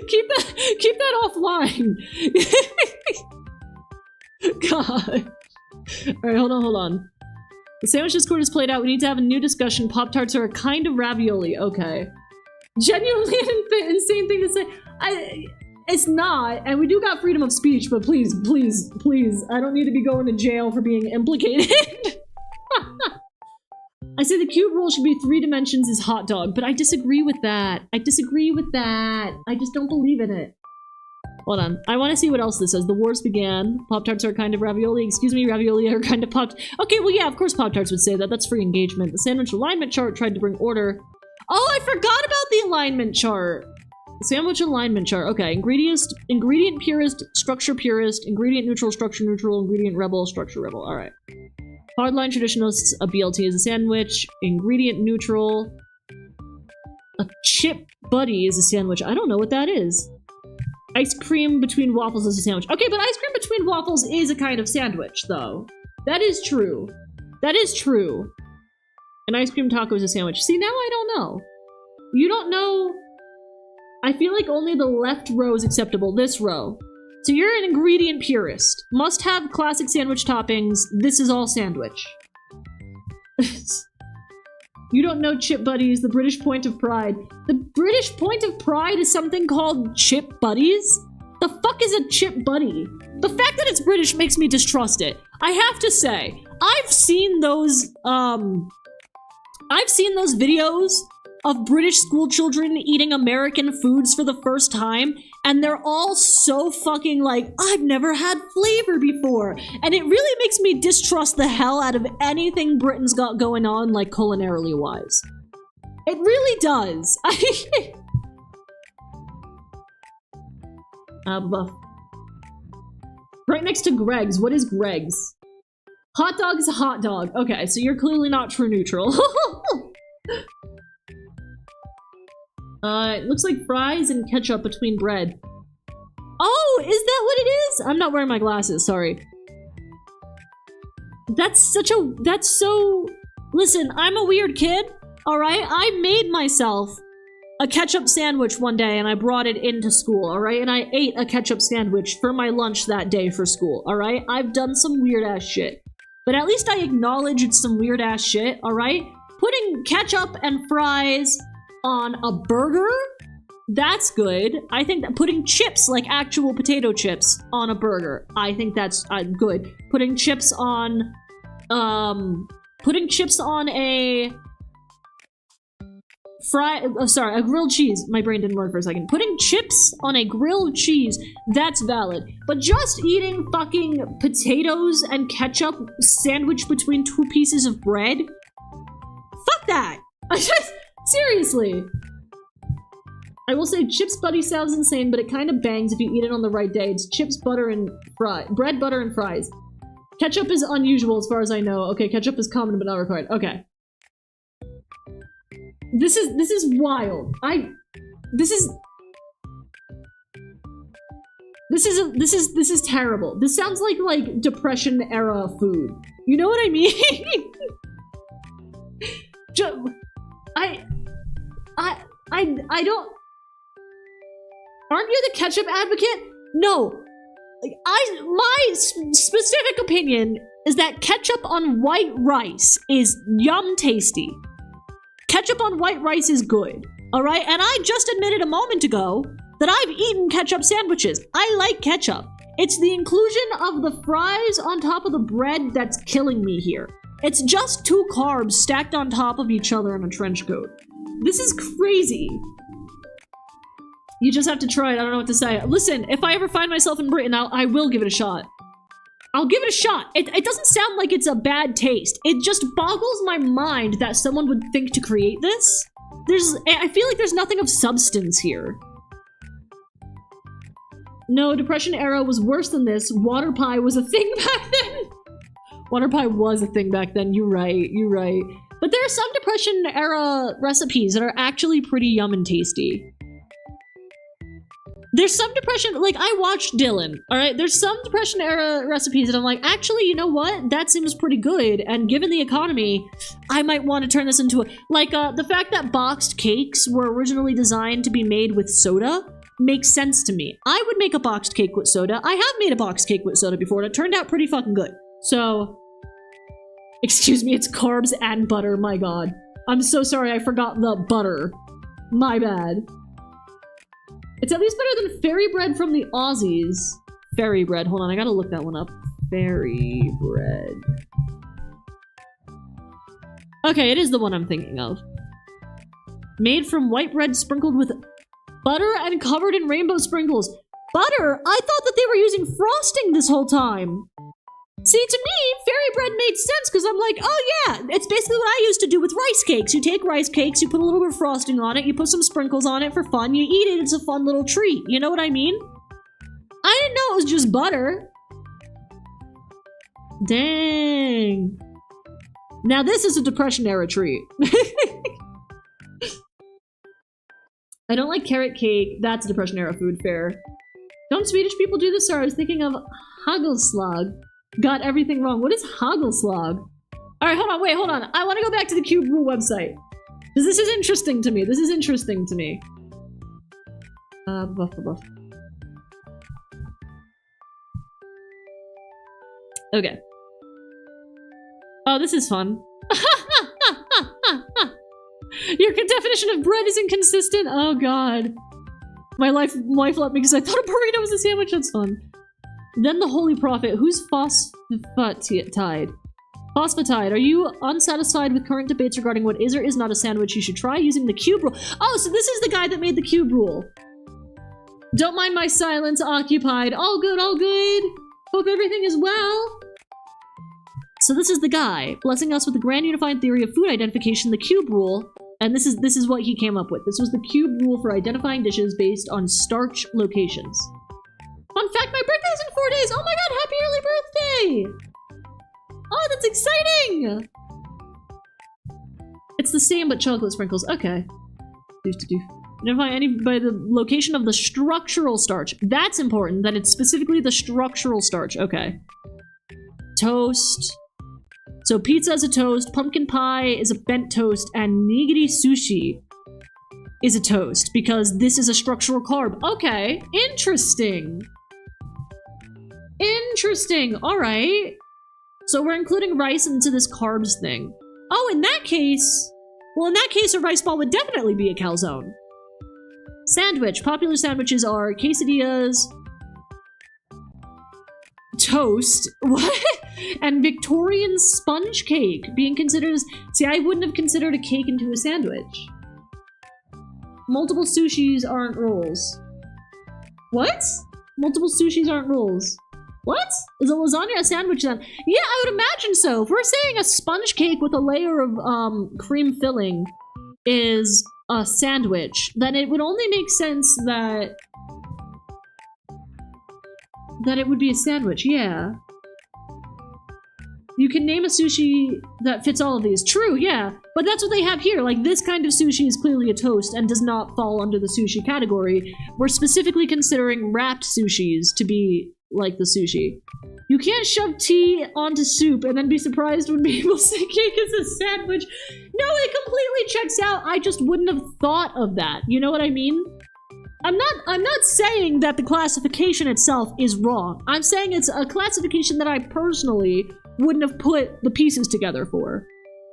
S1: Keep that offline! God. Alright, hold on. The sandwich discord is played out. We need to have a new discussion. Pop-Tarts are a kind of ravioli. Okay. Genuinely an insane thing to say. It's not, and we do got freedom of speech, but please, I don't need to be going to jail for being implicated. I say the cube rule should be 3 dimensions is hot dog, but I disagree with that. I just don't believe in it. Hold on. I want to see what else this says. The wars began. Pop-Tarts are a kind of ravioli. Excuse me, ravioli are kind of pop- Okay, well yeah, of course Pop-Tarts would say that. That's free engagement. The sandwich alignment chart tried to bring order. Oh, I forgot about the alignment chart! Sandwich alignment chart. Okay, ingredient purist, structure purist, ingredient neutral, structure neutral, ingredient rebel, structure rebel. Alright. Hardline traditionalists, a BLT is a sandwich. Ingredient neutral. A chip buddy is a sandwich. I don't know what that is. Ice cream between waffles is a sandwich. Okay, but ice cream between waffles is a kind of sandwich, though. That is true. That is true. An ice cream taco is a sandwich. See, now I don't know. You don't know... I feel like only the left row is acceptable. This row. So you're an ingredient purist. Must have classic sandwich toppings. This is all sandwich. You don't know Chip Buddies, the British point of pride. The British point of pride is something called Chip Buddies? The fuck is a Chip Buddy? The fact that it's British makes me distrust it. I have to say, I've seen those videos of British school children eating American foods for the first time, and they're all so fucking like, I've never had flavor before. And it really makes me distrust the hell out of anything Britain's got going on, like culinarily wise. It really does. Right next to Greg's. What is Greg's? Hot dog is a hot dog. Okay, so you're clearly not true neutral. It looks like fries and ketchup between bread. Oh, is that what it is? I'm not wearing my glasses, sorry. That's so... Listen, I'm a weird kid, alright? I made myself a ketchup sandwich one day and I brought it into school, alright? And I ate a ketchup sandwich for my lunch that day for school, alright? I've done some weird ass shit. But at least I acknowledge it's some weird ass shit, alright? Putting ketchup and fries on a burger? That's good. I think that putting chips, like actual potato chips, on a burger, I think that's good. Putting chips on a a grilled cheese. My brain didn't work for a second. Putting chips on a grilled cheese, that's valid. But just eating fucking potatoes and ketchup sandwiched between two pieces of bread? Fuck that! Seriously. I will say Chips Buddy sounds insane, but it kind of bangs if you eat it on the right day. It's chips, butter, and bread, butter, and fries. Ketchup is unusual as far as I know. Okay, ketchup is common but not required. Okay. This is wild. This is terrible. This sounds like Depression era food. You know what I mean? I don't... Aren't you the ketchup advocate? No. My specific opinion is that ketchup on white rice is yum tasty. Ketchup on white rice is good, alright? And I just admitted a moment ago that I've eaten ketchup sandwiches. I like ketchup. It's the inclusion of the fries on top of the bread that's killing me here. It's just two carbs stacked on top of each other in a trench coat. This is crazy. You just have to try it. I don't know what to say. Listen, if I ever find myself in Britain, I will give it a shot. I'll give it a shot. It doesn't sound like it's a bad taste. It just boggles my mind that someone would think to create this. I feel like there's nothing of substance here. No, Depression era was worse than this. Water pie was a thing back then. Water pie was a thing back then. You're right. But there are some Depression era recipes that are actually pretty yum and tasty. There's some Depression, like, I watched Dylan, alright? There's some Depression era recipes that I'm like, actually, you know what? That seems pretty good, and given the economy, I might want to turn this into a... Like, the fact that boxed cakes were originally designed to be made with soda makes sense to me. I would make a boxed cake with soda. I have made a boxed cake with soda before, and it turned out pretty fucking good. So... Excuse me, it's carbs and butter, my god. I'm so sorry, I forgot the butter. My bad. It's at least better than fairy bread from the Aussies. Fairy bread. Hold on, I gotta look that one up. Fairy bread. Okay, it is the one I'm thinking of. Made from white bread sprinkled with butter and covered in rainbow sprinkles. Butter? I thought that they were using frosting this whole time. See, to me, fairy bread made sense because I'm like, oh yeah, it's basically what I used to do with rice cakes. You take rice cakes, you put a little bit of frosting on it, you put some sprinkles on it for fun, you eat it, it's a fun little treat. You know what I mean? I didn't know it was just butter. Dang. Now this is a Depression era treat. I don't like carrot cake. That's a Depression era food, fair. Don't Swedish people do this? Sorry, I was thinking of hagelslag. Got everything wrong. What is hagelslag? Alright, hold on, wait, hold on. I want to go back to the Cube Rule website. Because this is interesting to me. This is interesting to me. Buff. Okay. Oh, this is fun. Your definition of bread is inconsistent? Oh god. My wife left me because I thought a burrito was a sandwich. That's fun. Then the Holy Prophet. Who's phosphatide? Phosphatide. Are you unsatisfied with current debates regarding what is or is not a sandwich? You should try using the Cube Rule. Oh, so this is the guy that made the Cube Rule. Don't mind my silence, occupied. All good, all good. Hope everything is well. So this is the guy, blessing us with the grand unified theory of food identification, the Cube Rule. And this is what he came up with. This was the Cube Rule for identifying dishes based on starch locations. Fun fact, my birthday is in 4 days! Oh my god, happy early birthday! Oh, that's exciting! It's the same, but chocolate sprinkles. Okay. Doof to doof. Identify any by the location of the structural starch. That's important, that it's specifically the structural starch. Okay. Toast. So pizza is a toast, pumpkin pie is a bent toast, and nigiri sushi is a toast, because this is a structural carb. Okay, interesting. Interesting, alright. So we're including rice into this carbs thing. Oh, in that case... Well, in that case, a rice ball would definitely be a calzone. Sandwich. Popular sandwiches are quesadillas, toast, what? And Victorian sponge cake being considered as... See, I wouldn't have considered a cake into a sandwich. Multiple sushis aren't rolls. What? Multiple sushis aren't rolls. What? Is a lasagna a sandwich then? Yeah, I would imagine so. If we're saying a sponge cake with a layer of cream filling is a sandwich, then it would only make sense that it would be a sandwich, yeah. You can name a sushi that fits all of these. True, yeah. But that's what they have here. Like, this kind of sushi is clearly a toast and does not fall under the sushi category. We're specifically considering wrapped sushis to be like the sushi. You can't shove tea onto soup and then be surprised when people say cake is a sandwich. No, it completely checks out. I just wouldn't have thought of that. You know what I mean? I'm not saying that the classification itself is wrong. I'm saying it's a classification that I personally wouldn't have put the pieces together for.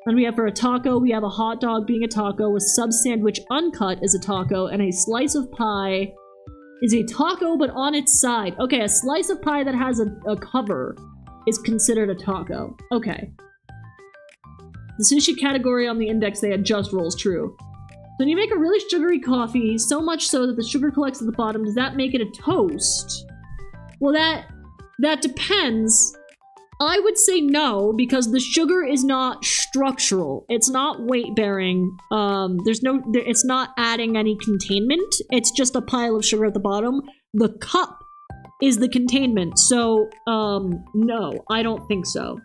S1: And we have for a taco, we have a hot dog being a taco, a sub sandwich uncut is a taco, and a slice of pie is a taco but on its side. Okay, a slice of pie that has a cover is considered a taco. Okay. The sushi category on the index, they had just rolls, true. So when you make a really sugary coffee, so much so that the sugar collects at the bottom, does that make it a toast? Well, that depends. I would say no, because the sugar is not structural. It's not weight-bearing. It's not adding any containment. It's just a pile of sugar at the bottom. The cup is the containment. So, no, I don't think so.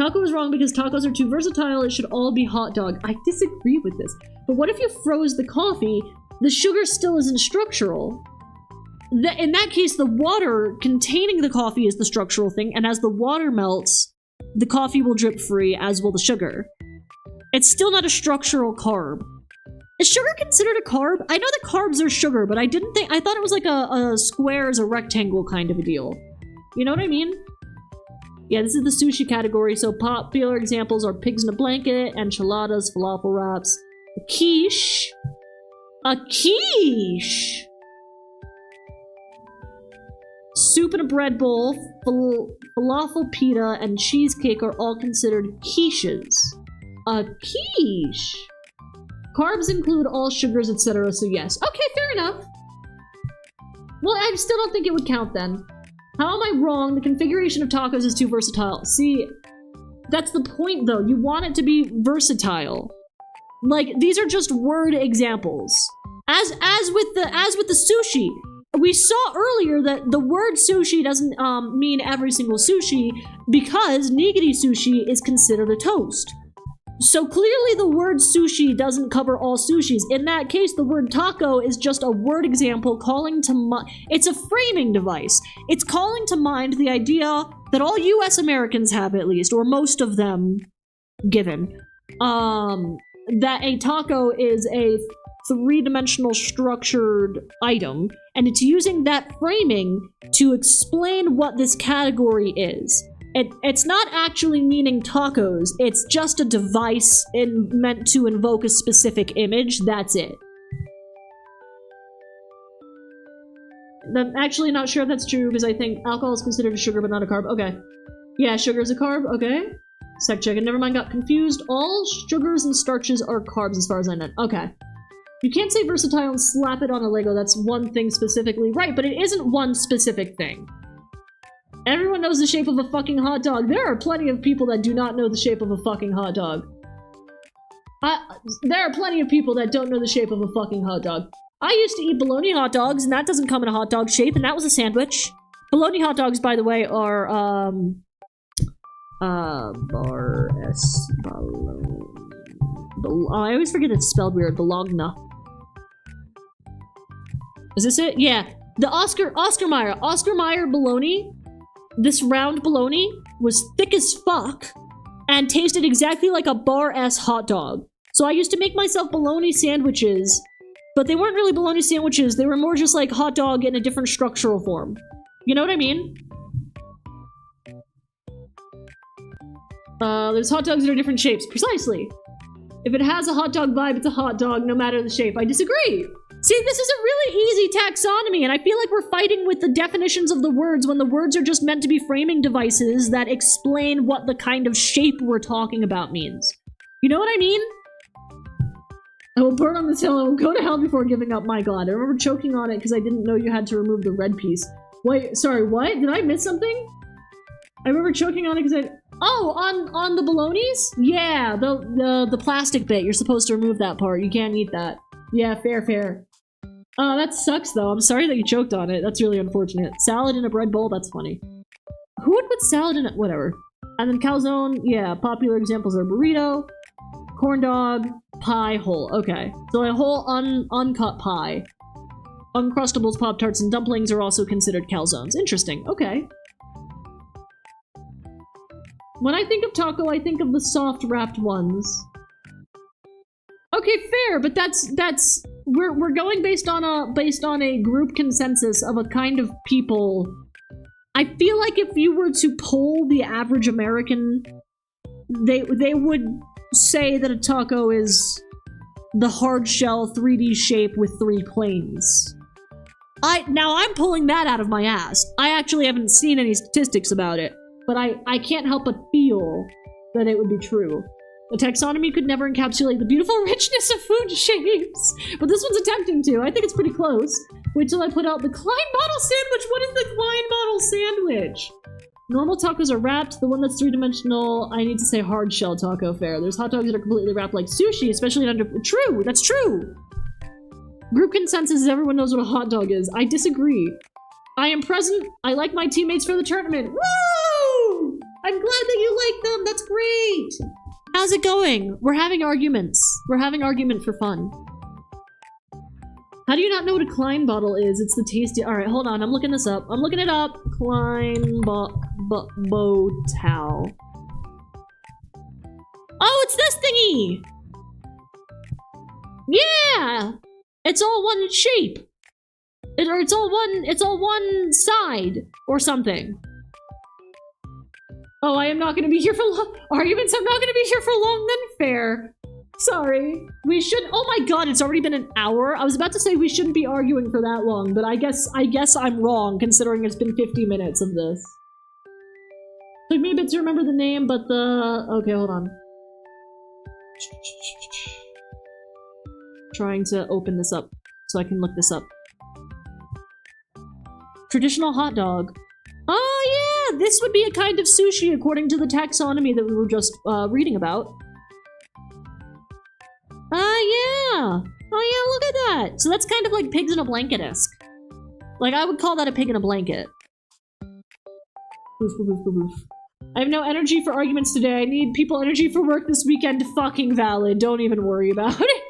S1: Taco is wrong because tacos are too versatile. It should all be hot dog. I disagree with this. But what if you froze the coffee? The sugar still isn't structural. In that case, the water containing the coffee is the structural thing, and as the water melts, the coffee will drip free, as will the sugar. It's still not a structural carb. Is sugar considered a carb? I know that carbs are sugar, but I thought it was like a square as a rectangle kind of a deal. You know what I mean? Yeah, this is the sushi category, so popular examples are pigs in a blanket, enchiladas, falafel wraps, a quiche. A quiche! Soup in a bread bowl, falafel pita, and cheesecake are all considered quiches. A quiche! Carbs include all sugars, etc., so yes. Okay, fair enough. Well, I still don't think it would count then. How am I wrong? The configuration of tacos is too versatile. See, that's the point though. You want it to be versatile. Like, these are just word examples. As with the sushi, we saw earlier that the word sushi doesn't mean every single sushi because nigiri sushi is considered a toast. So clearly the word sushi doesn't cover all sushis. In that case, the word taco is just a word example calling to mind. It's a framing device. It's calling to mind the idea that all US Americans have, at least, or most of them given, that a taco is a three-dimensional structured item, and it's using that framing to explain what this category is. It's not actually meaning tacos, it's just a device meant to invoke a specific image, that's it. I'm actually not sure if that's true, because I think alcohol is considered a sugar but not a carb. Okay. Yeah, sugar is a carb, okay. Sec check, and never mind, got confused. All sugars and starches are carbs as far as I know. Okay. You can't say versatile and slap it on a Lego, that's one thing specifically. Right, but it isn't one specific thing. Everyone knows the shape of a fucking hot dog. There are plenty of people that do not know the shape of a fucking hot dog. There are plenty of people that don't know the shape of a fucking hot dog. I used to eat bologna hot dogs, and that doesn't come in a hot dog shape, and that was a sandwich. Bologna hot dogs, by the way, are, I always forget it's spelled weird. Bologna. Is this it? Yeah. The Oscar Mayer bologna, this round bologna, was thick as fuck and tasted exactly like a bar-ass hot dog. So I used to make myself bologna sandwiches, but they weren't really bologna sandwiches, they were more just like hot dog in a different structural form. You know what I mean? There's hot dogs that are different shapes. Precisely. If it has a hot dog vibe, it's a hot dog, no matter the shape. I disagree. See, this is a really easy taxonomy, and I feel like we're fighting with the definitions of the words when the words are just meant to be framing devices that explain what the kind of shape we're talking about means. You know what I mean? I will burn on this hill. I will go to hell before giving up. My god. I remember choking on it because I didn't know you had to remove the red piece. Wait, sorry, what? Did I miss something? I remember choking on it because I... Oh, on the bolognas? Yeah, the plastic bit. You're supposed to remove that part. You can't eat that. Yeah, fair. That sucks though. I'm sorry that you choked on it. That's really unfortunate. Salad in a bread bowl? That's funny. Who would put salad in it? Whatever. And then calzone, yeah, popular examples are burrito, corn dog, pie, whole. Okay. So a whole uncut pie. Uncrustables, Pop-Tarts, and dumplings are also considered calzones. Interesting. Okay. When I think of taco, I think of the soft wrapped ones. Okay, fair, but that's we're going based on a group consensus of a kind of people. I feel like if you were to poll the average American, they would say that a taco is the hard shell 3D shape with 3 planes. Now I'm pulling that out of my ass. I actually haven't seen any statistics about it. But I can't help but feel that it would be true. The taxonomy could never encapsulate the beautiful richness of food shapes, but this one's attempting to. I think it's pretty close. Wait till I put out the Klein bottle sandwich. What is the Klein bottle sandwich? Normal tacos are wrapped. The one that's 3-dimensional, I need to say hard shell taco fare. There's hot dogs that are completely wrapped like sushi, especially under... True, that's true. Group consensus is everyone knows what a hot dog is. I disagree. I am present. I like my teammates for the tournament. Woo! I'm glad that you like them. That's great. How's it going? We're having arguments. We're having argument for fun. How do you not know what a Klein bottle is? It's the tasty... Alright, hold on. I'm looking this up. I'm looking it up. Klein Botal. Oh, it's this thingy! Yeah! It's all one shape. It's all one side or something. Oh, I am not gonna be here for long. Arguments, I'm not gonna be here for long then. Fair. Sorry. We should- Oh my god, it's already been an hour? I was about to say we shouldn't be arguing for that long, but I guess I'm wrong considering it's been 50 minutes of this. Took me a bit to remember the name, but the... Okay, hold on. Trying to open this up so I can look this up. Traditional hot dog. Oh yeah, this would be a kind of sushi according to the taxonomy that we were just reading about. Yeah. Oh yeah, look at that. So that's kind of like pigs in a blanket-esque. Like, I would call that a pig in a blanket. Oof, oof, oof, oof, oof. I have no energy for arguments today. I need people energy for work this weekend. Fucking valid. Don't even worry about it.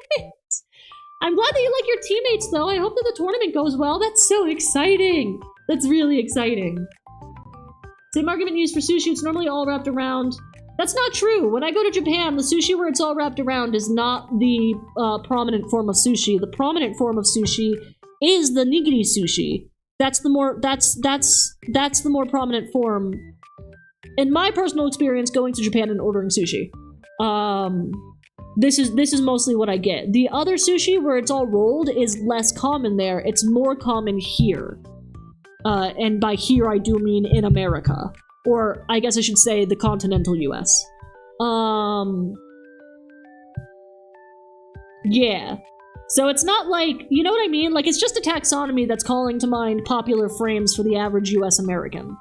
S1: I'm glad that you like your teammates, though. I hope that the tournament goes well. That's so exciting. That's really exciting. Same argument used for sushi. It's normally all wrapped around. That's not true. When I go to Japan, the sushi where it's all wrapped around is not the prominent form of sushi. The prominent form of sushi is the nigiri sushi. That's the more prominent form. In my personal experience, going to Japan and ordering sushi, this is mostly what I get. The other sushi where it's all rolled is less common there. It's more common here. And by here, I do mean in America. Or, I guess I should say, the continental US. Yeah. So it's not like, you know what I mean? Like, it's just a taxonomy that's calling to mind popular frames for the average US American.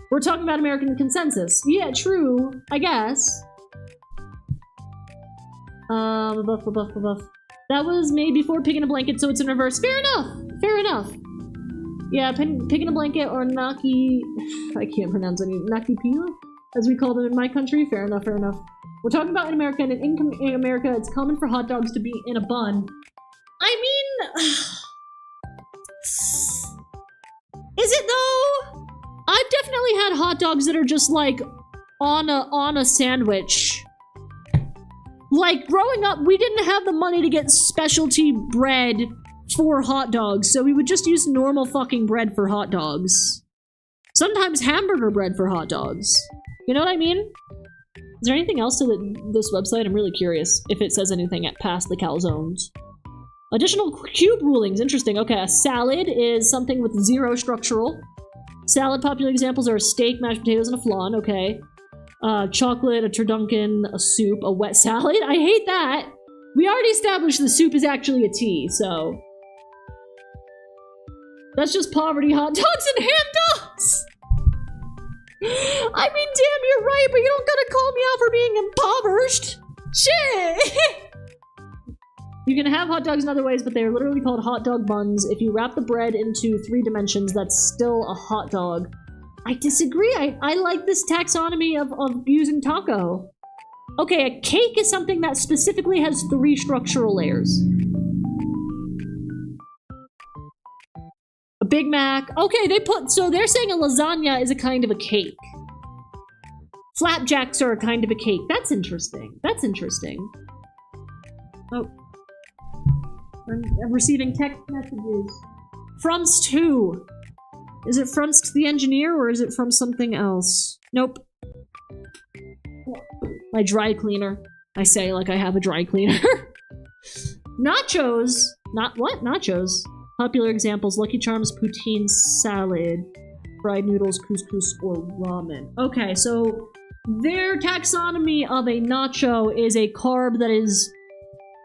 S1: We're talking about American consensus. Yeah, true. I guess. That was made before Pig in a Blanket, so it's in reverse. Fair enough! Fair enough. Yeah, Pig in a Blanket or Naki... I can't pronounce any... Naki Pino? As we call them in my country. Fair enough, fair enough. We're talking about in America, and in America, it's common for hot dogs to be in a bun. I mean... Is it though? I've definitely had hot dogs that are just like on a sandwich. Like growing up, we didn't have the money to get specialty bread for hot dogs, so we would just use normal fucking bread for hot dogs. Sometimes hamburger bread for hot dogs. You know what I mean? Is there anything else to this website? I'm really curious if it says anything at past the calzones. Additional cube rulings. Interesting. Okay, a salad is something with 0 structural. Salad popular examples are a steak, mashed potatoes, and a flan. Okay. Chocolate, a turducken, a soup, a wet salad. I hate that. We already established the soup is actually a tea, so... That's just poverty hot dogs and ham dogs! I mean, damn, you're right, but you don't gotta call me out for being impoverished! Shit! You can have hot dogs in other ways, but they are literally called hot dog buns. If you wrap the bread into 3 dimensions, that's still a hot dog. I disagree. I like this taxonomy of using taco. Okay, a cake is something that specifically has 3 structural layers. A Big Mac. Okay, so they're saying a lasagna is a kind of a cake. Flapjacks are a kind of a cake. That's interesting. That's interesting. Oh. I'm receiving text messages. Frumst who? Is it Frumst the engineer or is it from something else? Nope. My dry cleaner. I say like I have a dry cleaner. Nachos. What? Nachos. Popular examples, Lucky Charms poutine salad, fried noodles, couscous, or ramen. Okay, so their taxonomy of a nacho is a carb that is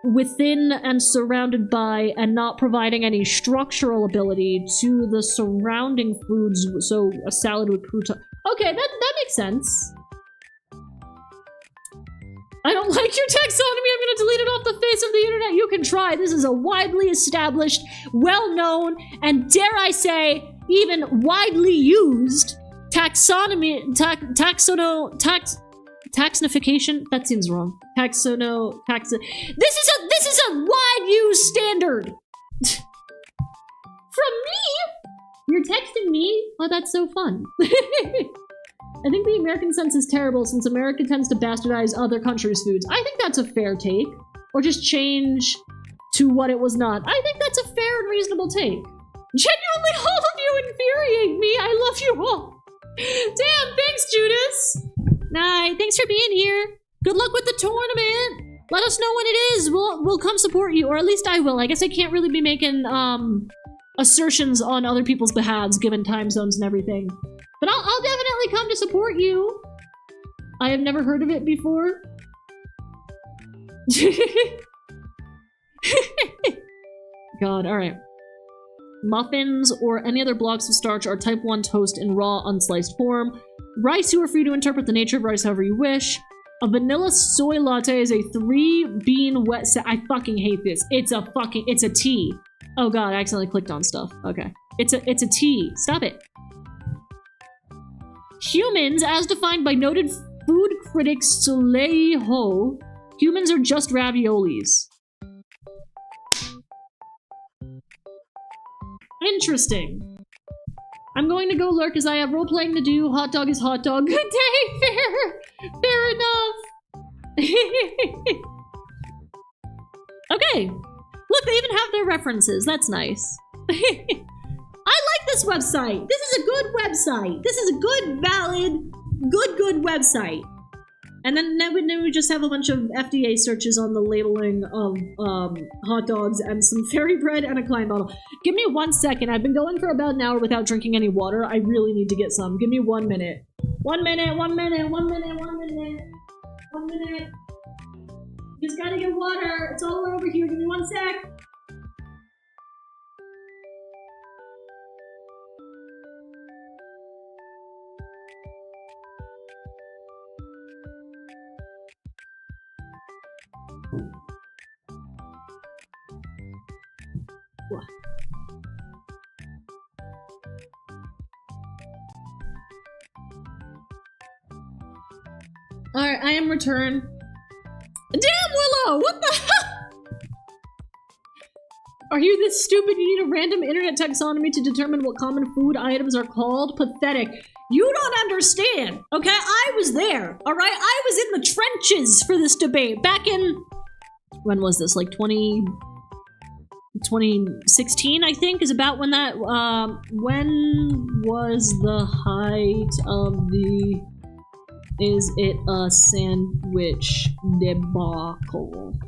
S1: within and surrounded by and not providing any structural ability to the surrounding foods, so a salad with crouton. Okay, that makes sense. I don't like your taxonomy, I'm gonna delete it off the face of the internet. You can try. This is a widely established, well-known, and dare I say, even widely used taxonomy, taxonification? That seems wrong. This is a wide used standard. From me? You're texting me? Oh, that's so fun. I think the American sense is terrible since America tends to bastardize other countries' foods. I think that's a fair take. Or just change to what it was not. I think that's a fair and reasonable take. Genuinely, all of you infuriate me. I love you all. Damn, thanks, Judas. Night. Thanks for being here. Good luck with the tournament. Let us know when it is. We'll come support you, or at least I will. I guess I can't really be making assertions on other people's behalves given time zones and everything. But I'll definitely come to support you. I have never heard of it before. God, alright. Muffins or any other blocks of starch are type 1 toast in raw, unsliced form. Rice, you are free to interpret the nature of rice however you wish. A vanilla soy latte is a 3-bean wet I fucking hate this. It's a tea. Oh god, I accidentally clicked on stuff. Okay. It's a tea. Stop it. Humans, as defined by noted food critic Soleil Ho, humans are just raviolis. Interesting. I'm going to go lurk as I have role-playing to do. Hot dog is hot dog. Good day, fair enough. Okay. Look, they even have their references. That's nice. I like this website. This is a good website. This is a good, valid, good website. And then we just have a bunch of FDA searches on the labeling of hot dogs and some fairy bread and a Klein bottle. Give me 1 second. I've been going for about an hour without drinking any water. I really need to get some. Give me 1 minute. 1 minute, 1 minute, 1 minute, 1 minute. 1 minute. Just gotta get water. It's all over here. Give me 1 sec. Alright, I am returned. Damn, Willow! What the hell? Are you this stupid? You need a random internet taxonomy to determine what common food items are called? Pathetic. You don't understand, okay? I was there, all right? I was in the trenches for this debate back in, when was this? Like 2016, I think, is about when that, when was the height of the is it a sandwich debacle?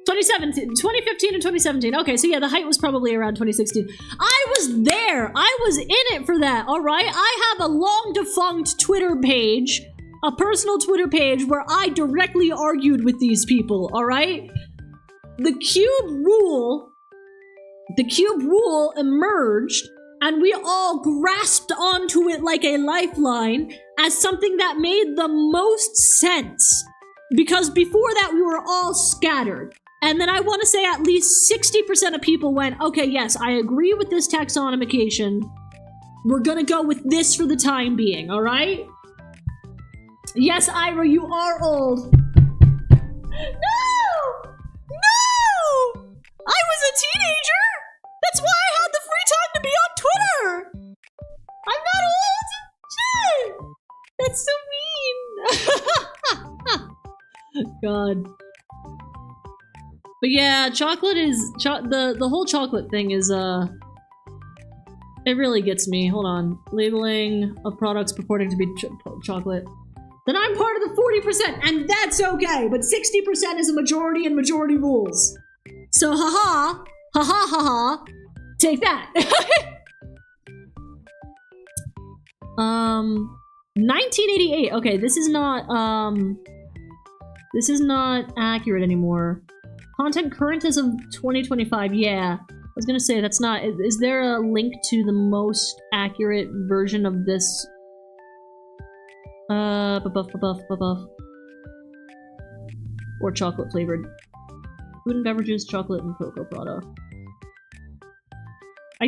S1: 2015 and 2017. Okay, so yeah, the height was probably around 2016. I was there. I was in it for that, all right? I have a long-defunct Twitter page, a personal Twitter page, where I directly argued with these people, all right? The cube rule emerged, and we all grasped onto it like a lifeline as something that made the most sense. Because before that, we were all scattered. And then I want to say at least 60% of people went, okay, yes, I agree with this taxonomication. We're gonna go with this for the time being, all right? Yes, Ira, you are old. No! No! I was a teenager! That's why I had the free time to be on Twitter! I'm not old! Shit! That's so mean! God. But yeah, chocolate is the whole chocolate thing is it really gets me. Hold on, labeling of products purporting to be chocolate. Then I'm part of the 40%, and that's okay. But 60% is a majority, and majority rules. So haha, haha, haha, take that. 1988. Okay, this is not accurate anymore. Content current as of 2025. Yeah, I was gonna say that's not. Is there a link to the most accurate version of this? Buff. Or chocolate flavored. Food and beverages, chocolate and cocoa product. I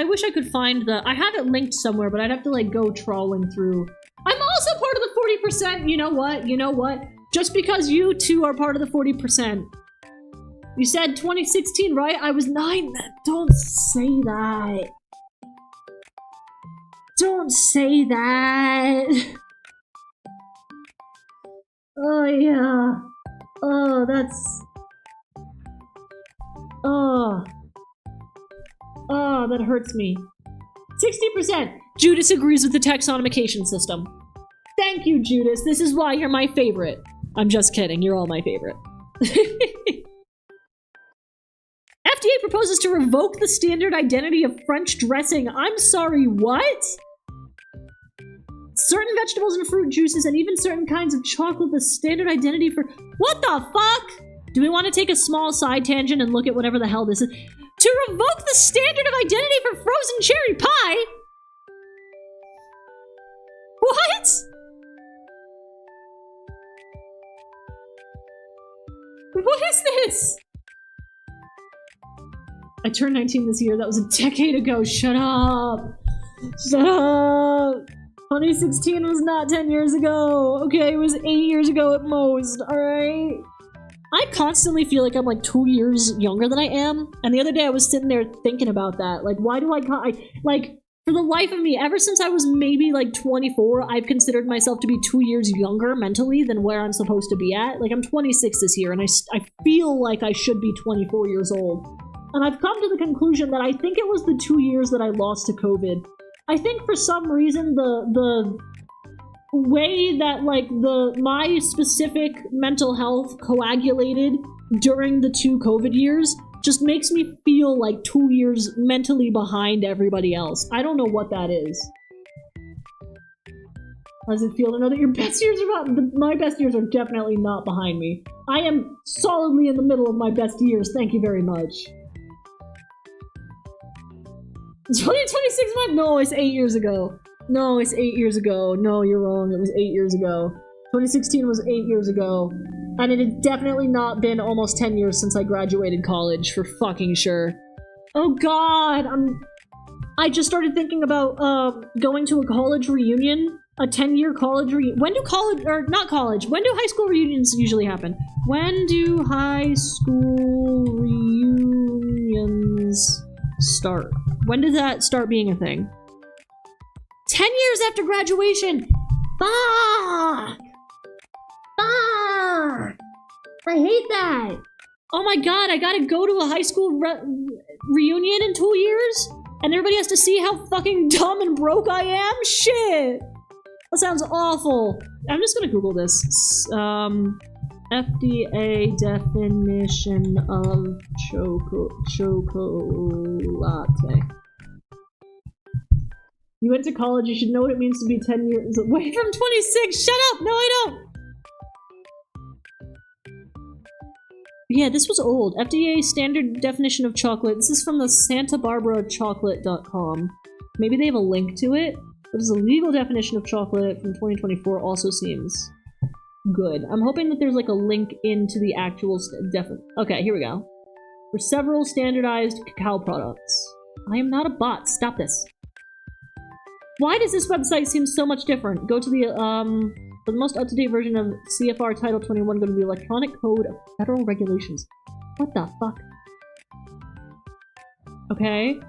S1: wish I could find I have it linked somewhere, but I'd have to like go trawling through. I'm also part of the 40%. You know what? Just because you two are part of the 40%. You said 2016, right? I was 9. Don't say that. Don't say that. Oh, yeah. Oh, that's... Oh. Oh, that hurts me. 60%. Judas agrees with the taxonomication system. Thank you, Judas. This is why you're my favorite. I'm just kidding. You're all my favorite. FDA proposes to revoke the standard identity of French dressing. I'm sorry, what? Certain vegetables and fruit juices and even certain kinds of chocolate, the standard identity for... What the fuck? Do we want to take a small side tangent and look at whatever the hell this is? To revoke the standard of identity for frozen cherry pie? What? What is this? I turned 19 this year. That was a decade ago. Shut up. Shut up. 2016 was not 10 years ago. Okay, it was 8 years ago at most. Alright? I constantly feel like I'm like 2 years younger than I am. And the other day I was sitting there thinking about that. Like, why do like, for the life of me, ever since I was maybe like 24, I've considered myself to be 2 years younger mentally than where I'm supposed to be at. Like, I'm 26 this year, and I feel like I should be 24 years old. And I've come to the conclusion that I think it was the 2 years that I lost to COVID. I think for some reason the way that like my specific mental health coagulated during the 2 COVID years just makes me feel like 2 years mentally behind everybody else. I don't know what that is. How does it feel to know that your best years are not... My best years are definitely not behind me. I am solidly in the middle of my best years. Thank you very much. 2026 month? No, it's 8 years ago. No, it's 8 years ago. No, you're wrong. It was 8 years ago. 2016 was 8 years ago. And it had definitely not been almost 10 years since I graduated college, for fucking sure. Oh god, I just started thinking about going to a college reunion a 10-year college when do college, or not college, when do high school reunions usually happen? When do high school reunions start? When did that start being a thing? 10 years after graduation! Fuck! Fuck! I hate that! Oh my god, I gotta go to a high school reunion in 2 years? And everybody has to see how fucking dumb and broke I am? Shit! That sounds awful. I'm just gonna Google this. FDA definition of chocolate. You went to college, you should know what it means to be 10 years away from 26. Shut up! No, I don't! Yeah, this was old. FDA standard definition of chocolate. This is from the santabarbarachocolate.com. Maybe they have a link to it? But it's a legal definition of chocolate from 2024 also seems good. I'm hoping that there's like a link into the actual okay, here we go. For several standardized cacao products. I am not a bot. Stop this. Why does this website seem so much different? Go to the, for the most up-to-date version of CFR Title 21, go to the Electronic Code of Federal Regulations. What the fuck? Okay.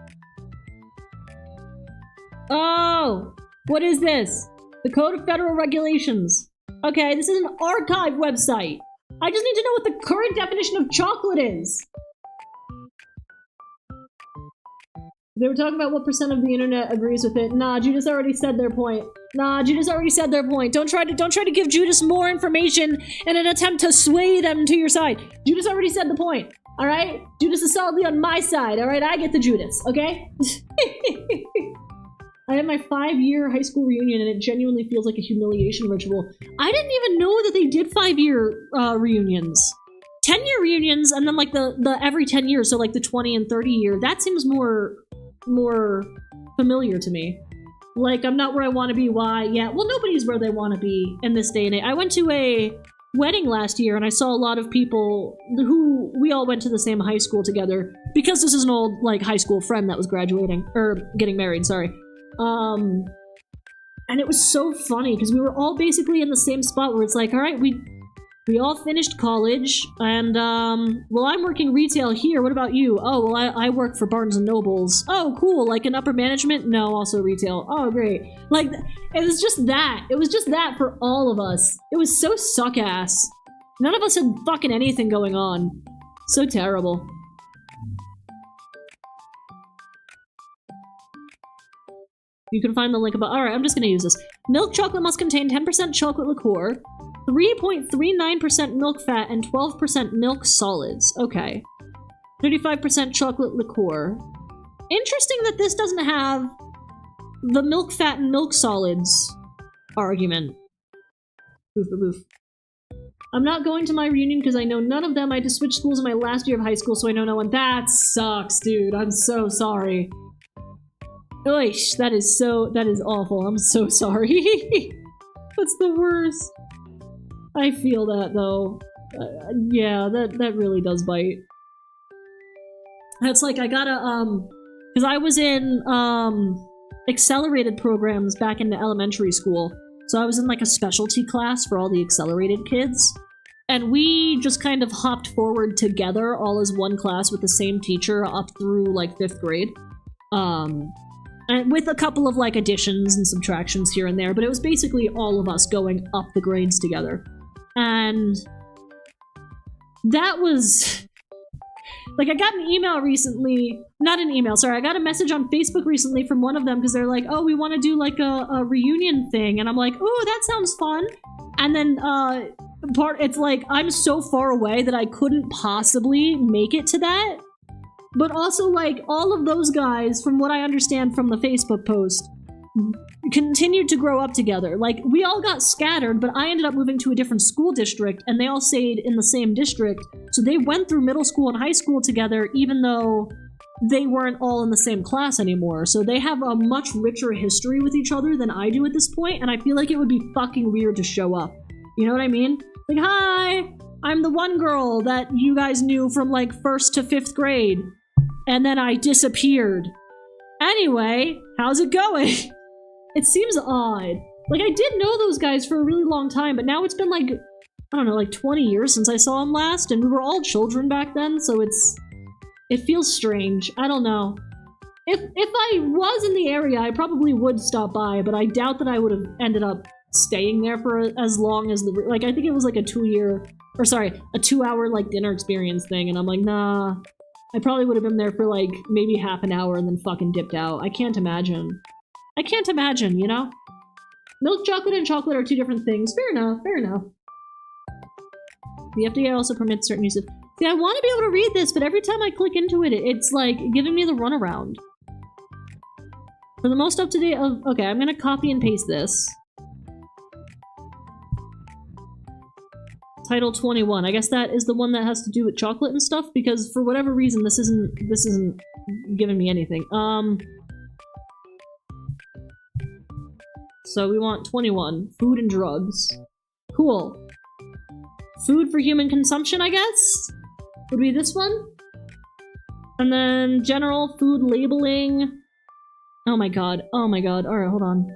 S1: Oh! What is this? The Code of Federal Regulations. Okay, this is an archive website. I just need to know what the current definition of chocolate is. They were talking about what percent of the internet agrees with it. Nah, Judas already said their point. Nah, Judas already said their point. Don't try to give Judas more information in an attempt to sway them to your side. Judas already said the point. All right? Judas is solidly on my side. All right? I get the Judas. Okay? I had my 5-year high school reunion and it genuinely feels like a humiliation ritual. I didn't even know that they did 5-year reunions. 10-year reunions and then like the every 10 years, so like the 20 and 30 year. That seems more familiar to me. Like, I'm not where I want to be. Why? Yeah, well, nobody's where they want to be in this day and age. I went to a wedding last year and I saw a lot of people who we all went to the same high school together because this is an old, like, high school friend that was graduating, or getting married, sorry. And it was so funny because we were all basically in the same spot where it's like, all right, we all finished college, and, well, I'm working retail here. What about you? Oh, well, I work for Barnes & Nobles. Oh, cool. Like, in upper management? No, also retail. Oh, great. Like, it was just that. It was just that for all of us. It was so suck-ass. None of us had fucking anything going on. So terrible. You can find the link above. Alright, I'm just gonna use this. Milk chocolate must contain 10% chocolate liqueur, 3.39% milk fat, and 12% milk solids. Okay. 35% chocolate liqueur. Interesting that this doesn't have the milk fat and milk solids argument. Boof, boof, boof. I'm not going to my reunion because I know none of them. I had to switch schools in my last year of high school, so I know no one. That sucks, dude. I'm so sorry. Oish, that is awful. I'm so sorry. That's the worst. I feel that, though. Yeah, that really does bite. That's like, I gotta, because I was in, accelerated programs back into elementary school. So I was in, like, a specialty class for all the accelerated kids. And we just kind of hopped forward together, all as one class with the same teacher up through, like, 5th grade. And with a couple of, like, additions and subtractions here and there, but it was basically all of us going up the grades together. And that was... Like, I got an email recently... Not an email, sorry. I got a message on Facebook recently from one of them because they're like, oh, we want to do, like, a reunion thing. And I'm like, oh, that sounds fun. And then, it's like, I'm so far away that I couldn't possibly make it to that. But also, like, all of those guys, from what I understand from the Facebook post, continued to grow up together. Like, we all got scattered, but I ended up moving to a different school district, and they all stayed in the same district. So they went through middle school and high school together, even though they weren't all in the same class anymore. So they have a much richer history with each other than I do at this point, and I feel like it would be fucking weird to show up. You know what I mean? Like, hi! I'm the one girl that you guys knew from, like, 1st to 5th grade. And then I disappeared. Anyway, how's it going? It seems odd. Like, I did know those guys for a really long time, but now it's been like, I don't know, like 20 years since I saw them last, and we were all children back then, so it feels strange. I don't know. If I was in the area, I probably would stop by, but I doubt that I would have ended up staying there for as long as like, I think it was like a 2-hour, like, dinner experience thing, and I'm like, nah. I probably would have been there for, like, maybe half an hour and then fucking dipped out. I can't imagine. I can't imagine, you know? Milk chocolate and chocolate are two different things. Fair enough, fair enough. The FDA also permits certain uses. See, I want to be able to read this, but every time I click into it, it's like giving me the runaround. For the most up-to-date of... Okay, I'm gonna copy and paste this. Title 21. I guess that is the one that has to do with chocolate and stuff, because for whatever reason, this isn't giving me anything. So we want 21. Food and drugs. Cool. Food for human consumption, I guess? Would be this one? And then general food labeling. Oh my god. Oh my god. Alright, hold on.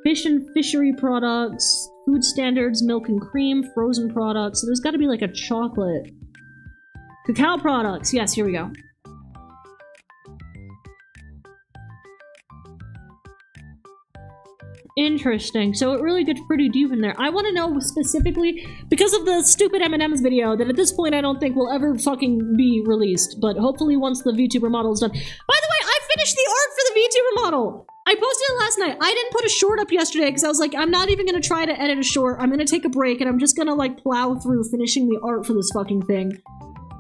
S1: Fish and fishery products. Food standards, milk and cream, frozen products. So there's gotta be like a chocolate. Cacao products. Yes, here we go. Interesting. So it really gets pretty deep in there. I want to know specifically, because of the stupid M&M's video, that at this point I don't think will ever fucking be released, but hopefully once the VTuber model is done. By the way, I finished the art for the VTuber model! I posted it last night. I didn't put a short up yesterday because I was like, I'm not even gonna try to edit a short. I'm gonna take a break and I'm just gonna like plow through finishing the art for this fucking thing.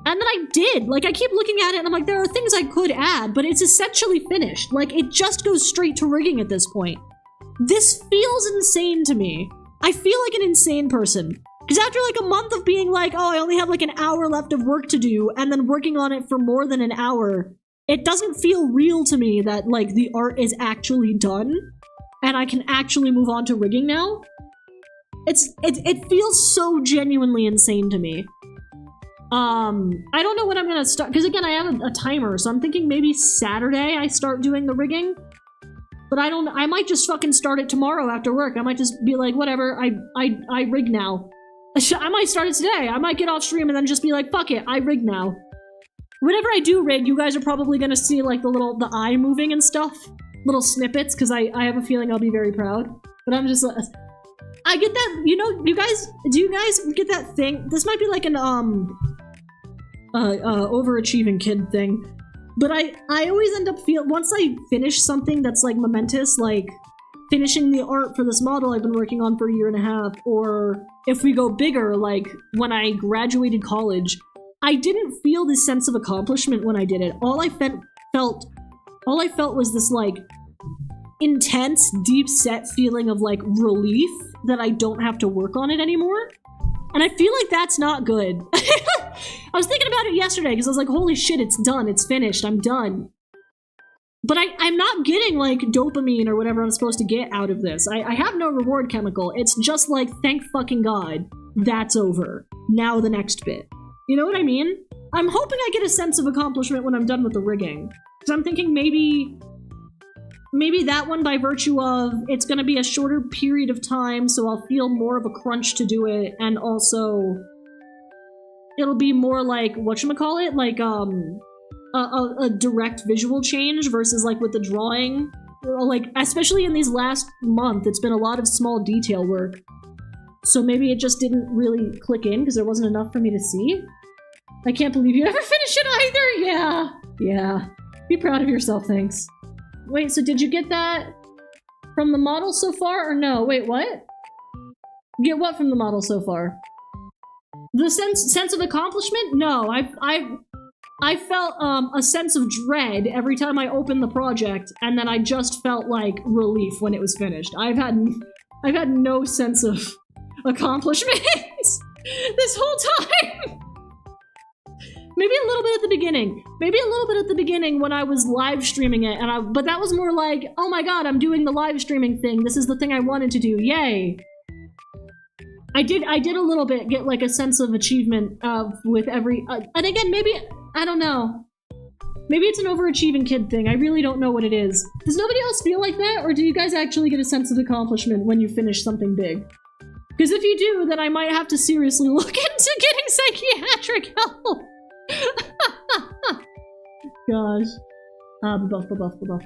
S1: And then I did. Like, I keep looking at it and I'm like, there are things I could add, but it's essentially finished. Like, it just goes straight to rigging at this point. This feels insane to me. I feel like an insane person. Because after like a month of being like, oh, I only have like an hour left of work to do, and then working on it for more than an hour, it doesn't feel real to me that like the art is actually done, and I can actually move on to rigging now. It feels so genuinely insane to me. I don't know when I'm gonna start, because again, I have a timer, so I'm thinking maybe Saturday I start doing the rigging. But I might just fucking start it tomorrow after work. I might just be like, whatever, I rig now. I might start it today. I might get off stream and then just be like, fuck it, I rig now. Whenever I do rig, you guys are probably gonna see like the eye moving and stuff. Little snippets, because I have a feeling I'll be very proud. But I'm just like, I get that, you know, do you guys get that thing? This might be like an, overachieving kid thing. But I always end up once I finish something that's like momentous, like finishing the art for this model I've been working on for a year and a half, or if we go bigger, like when I graduated college, I didn't feel this sense of accomplishment when I did it. All I felt was this like intense, deep set feeling of like relief that I don't have to work on it anymore. And I feel like that's not good. I was thinking about it yesterday because I was like, holy shit, it's done, it's finished, I'm done. But I'm not getting like dopamine or whatever I'm supposed to get out of this. I have no reward chemical. It's just like, thank fucking God, that's over. Now the next bit. You know what I mean? I'm hoping I get a sense of accomplishment when I'm done with the rigging. Because I'm thinking maybe that one, by virtue of it's going to be a shorter period of time, so I'll feel more of a crunch to do it, and also it'll be more like, whatchamacallit, like a direct visual change versus like with the drawing. Like, especially in these last month, it's been a lot of small detail work. So maybe it just didn't really click in because there wasn't enough for me to see. I can't believe you never finished it either! Yeah. Be proud of yourself, thanks. Wait, so did you get that from the model so far, or no? Wait, what? Get what from the model so far? The sense of accomplishment? No, I felt a sense of dread every time I opened the project, and then I just felt like relief when it was finished. I've had no sense of accomplishment this whole time. Maybe a little bit at the beginning. Maybe a little bit at the beginning when I was live streaming it, but that was more like, oh my god, I'm doing the live streaming thing. This is the thing I wanted to do. Yay. I did a little bit get like a sense of achievement with every, and again, maybe, I don't know. Maybe it's an overachieving kid thing. I really don't know what it is. Does nobody else feel like that, or do you guys actually get a sense of accomplishment when you finish something big? Because if you do, then I might have to seriously look into getting psychiatric help. Gosh. Buff.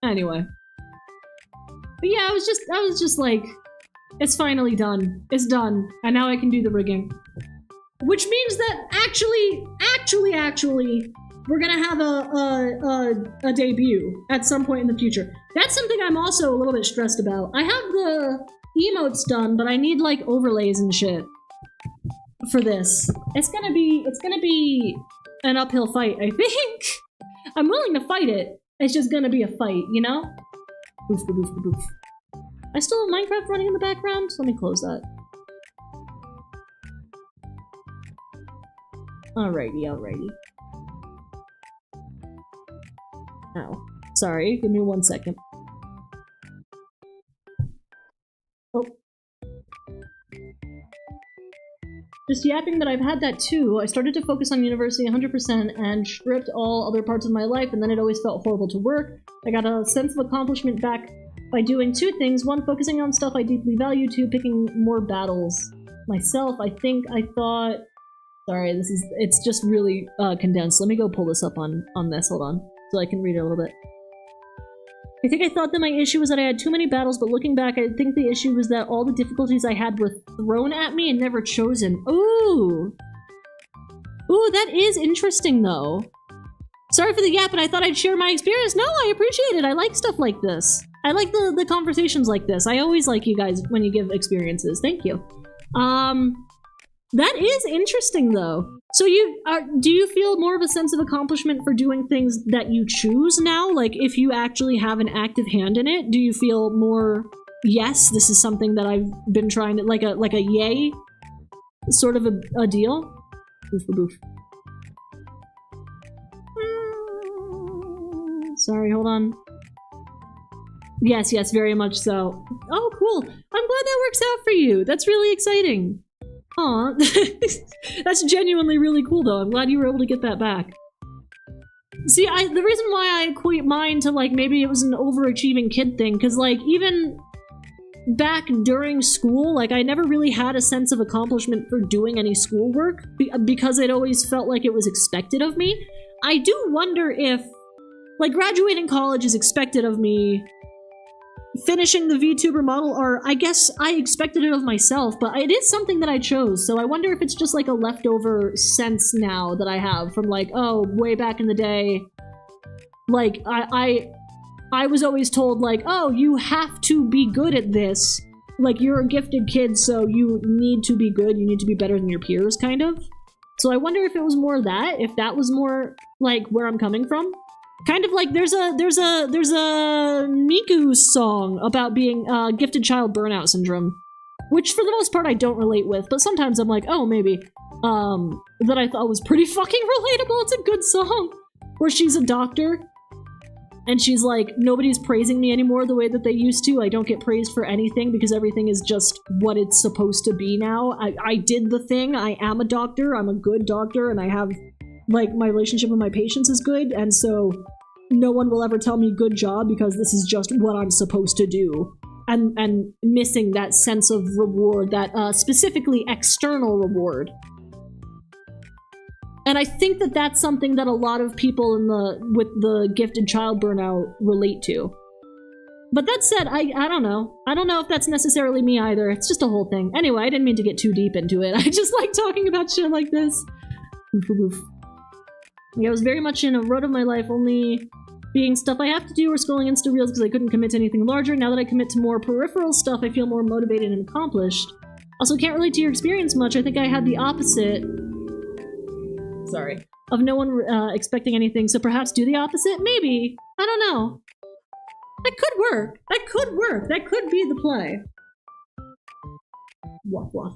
S1: Anyway. But yeah, I was just like, it's finally done. It's done. And now I can do the rigging. Which means that actually, we're gonna have a debut at some point in the future. That's something I'm also a little bit stressed about. I have the emotes done, but I need like overlays and shit for this. It's gonna be an uphill fight, I think. I'm willing to fight it. It's just gonna be a fight, you know? Boof. I still have Minecraft running in the background, so let me close that. Alrighty. Ow. Sorry, give me 1 second. Oh. Just yapping that I've had that too. I started to focus on university 100% and stripped all other parts of my life, and then it always felt horrible to work. I got a sense of accomplishment back by doing 2 things. 1, focusing on stuff I deeply value. 2, picking more battles myself. I thought... Sorry, it's just really condensed. Let me go pull this up on this, hold on, so I can read it a little bit. I think I thought that my issue was that I had too many battles, but looking back, I think the issue was that all the difficulties I had were thrown at me and never chosen. Ooh! Ooh, that is interesting, though. Sorry for the yap, but I thought I'd share my experience. No, I appreciate it. I like stuff like this. I like the conversations like this. I always like you guys when you give experiences. Thank you. That is interesting, though. So do you feel more of a sense of accomplishment for doing things that you choose now? Like, if you actually have an active hand in it, do you feel more, yes, this is something that I've been trying to, like a yay sort of a deal? Boof. Sorry, hold on. Yes, very much so. Oh, cool. I'm glad that works out for you. That's really exciting. Aw, that's genuinely really cool, though. I'm glad you were able to get that back. See, the reason why I equate mine to, like, maybe it was an overachieving kid thing, because, like, even back during school, like, I never really had a sense of accomplishment for doing any schoolwork, because it always felt like it was expected of me. I do wonder if, like, graduating college is expected of me. Finishing the VTuber model art, I guess I expected it of myself, but it is something that I chose, so I wonder if it's just like a leftover sense now that I have from like, oh, way back in the day, like, I was always told like, oh, you have to be good at this, like, you're a gifted kid, so you need to be good, you need to be better than your peers, kind of. So I wonder if it was more that, if that was more, like, where I'm coming from. Kind of like there's a Miku song about being gifted child burnout syndrome, which for the most part I don't relate with, but sometimes I'm like, oh, maybe, that I thought was pretty fucking relatable. It's a good song, where she's a doctor, and she's like, nobody's praising me anymore the way that they used to. I don't get praised for anything because everything is just what it's supposed to be now. I did the thing, I am a doctor, I'm a good doctor, and I have, like, my relationship with my patients is good, and so no one will ever tell me good job because this is just what I'm supposed to do. And missing that sense of reward, that specifically external reward. And I think that that's something that a lot of people with the gifted child burnout relate to. But that said, I don't know. I don't know if that's necessarily me either. It's just a whole thing. Anyway, I didn't mean to get too deep into it. I just like talking about shit like this. Yeah, I was very much in a rut of my life, only being stuff I have to do or scrolling Insta Reels because I couldn't commit to anything larger. Now that I commit to more peripheral stuff, I feel more motivated and accomplished. Also, can't relate to your experience much. I think I had the opposite. Sorry. Of no one expecting anything, so perhaps do the opposite? Maybe. I don't know. That could work. That could work. That could be the play. Woof woof.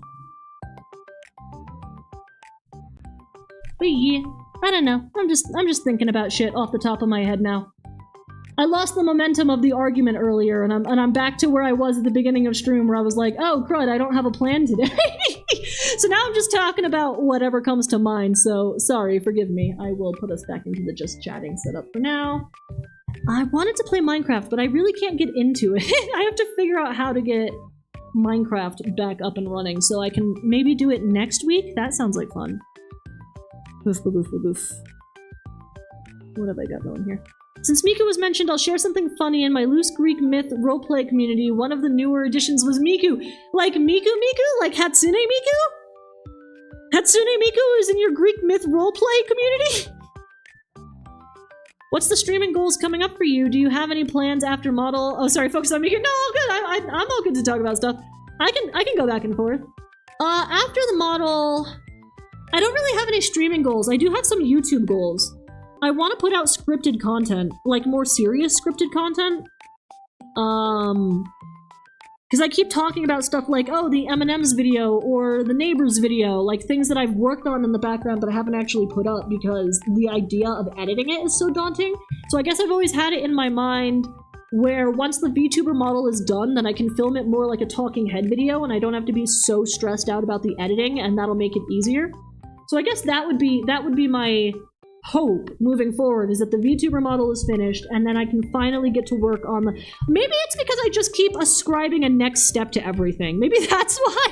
S1: But yeah. I don't know. I'm just thinking about shit off the top of my head now. I lost the momentum of the argument earlier, and I'm back to where I was at the beginning of stream, where I was like, oh crud, I don't have a plan today. So now I'm just talking about whatever comes to mind, so sorry, forgive me. I will put us back into the just chatting setup for now. I wanted to play Minecraft, but I really can't get into it. I have to figure out how to get Minecraft back up and running, so I can maybe do it next week? That sounds like fun. Boof, boof, boof, boof. What have I got going here? Since Miku was mentioned, I'll share something funny. In my loose Greek myth roleplay community, one of the newer additions was Miku. Like Miku Miku? Like Hatsune Miku? Hatsune Miku is in your Greek myth roleplay community? What's the streaming goals coming up for you? Do you have any plans after model? Oh, sorry, focus on Miku. No, all good. I'm all good to talk about stuff. I can go back and forth. After the model, I don't really have any streaming goals. I do have some YouTube goals. I want to put out scripted content, like more serious scripted content. Because I keep talking about stuff like, oh, the M&M's video or the Neighbors video, like things that I've worked on in the background but I haven't actually put up because the idea of editing it is so daunting. So I guess I've always had it in my mind where once the VTuber model is done, then I can film it more like a talking head video and I don't have to be so stressed out about the editing, and that'll make it easier. So I guess that would be my hope moving forward, is that the VTuber model is finished and then I can finally get to work on the... Maybe it's because I just keep ascribing a next step to everything. Maybe that's why.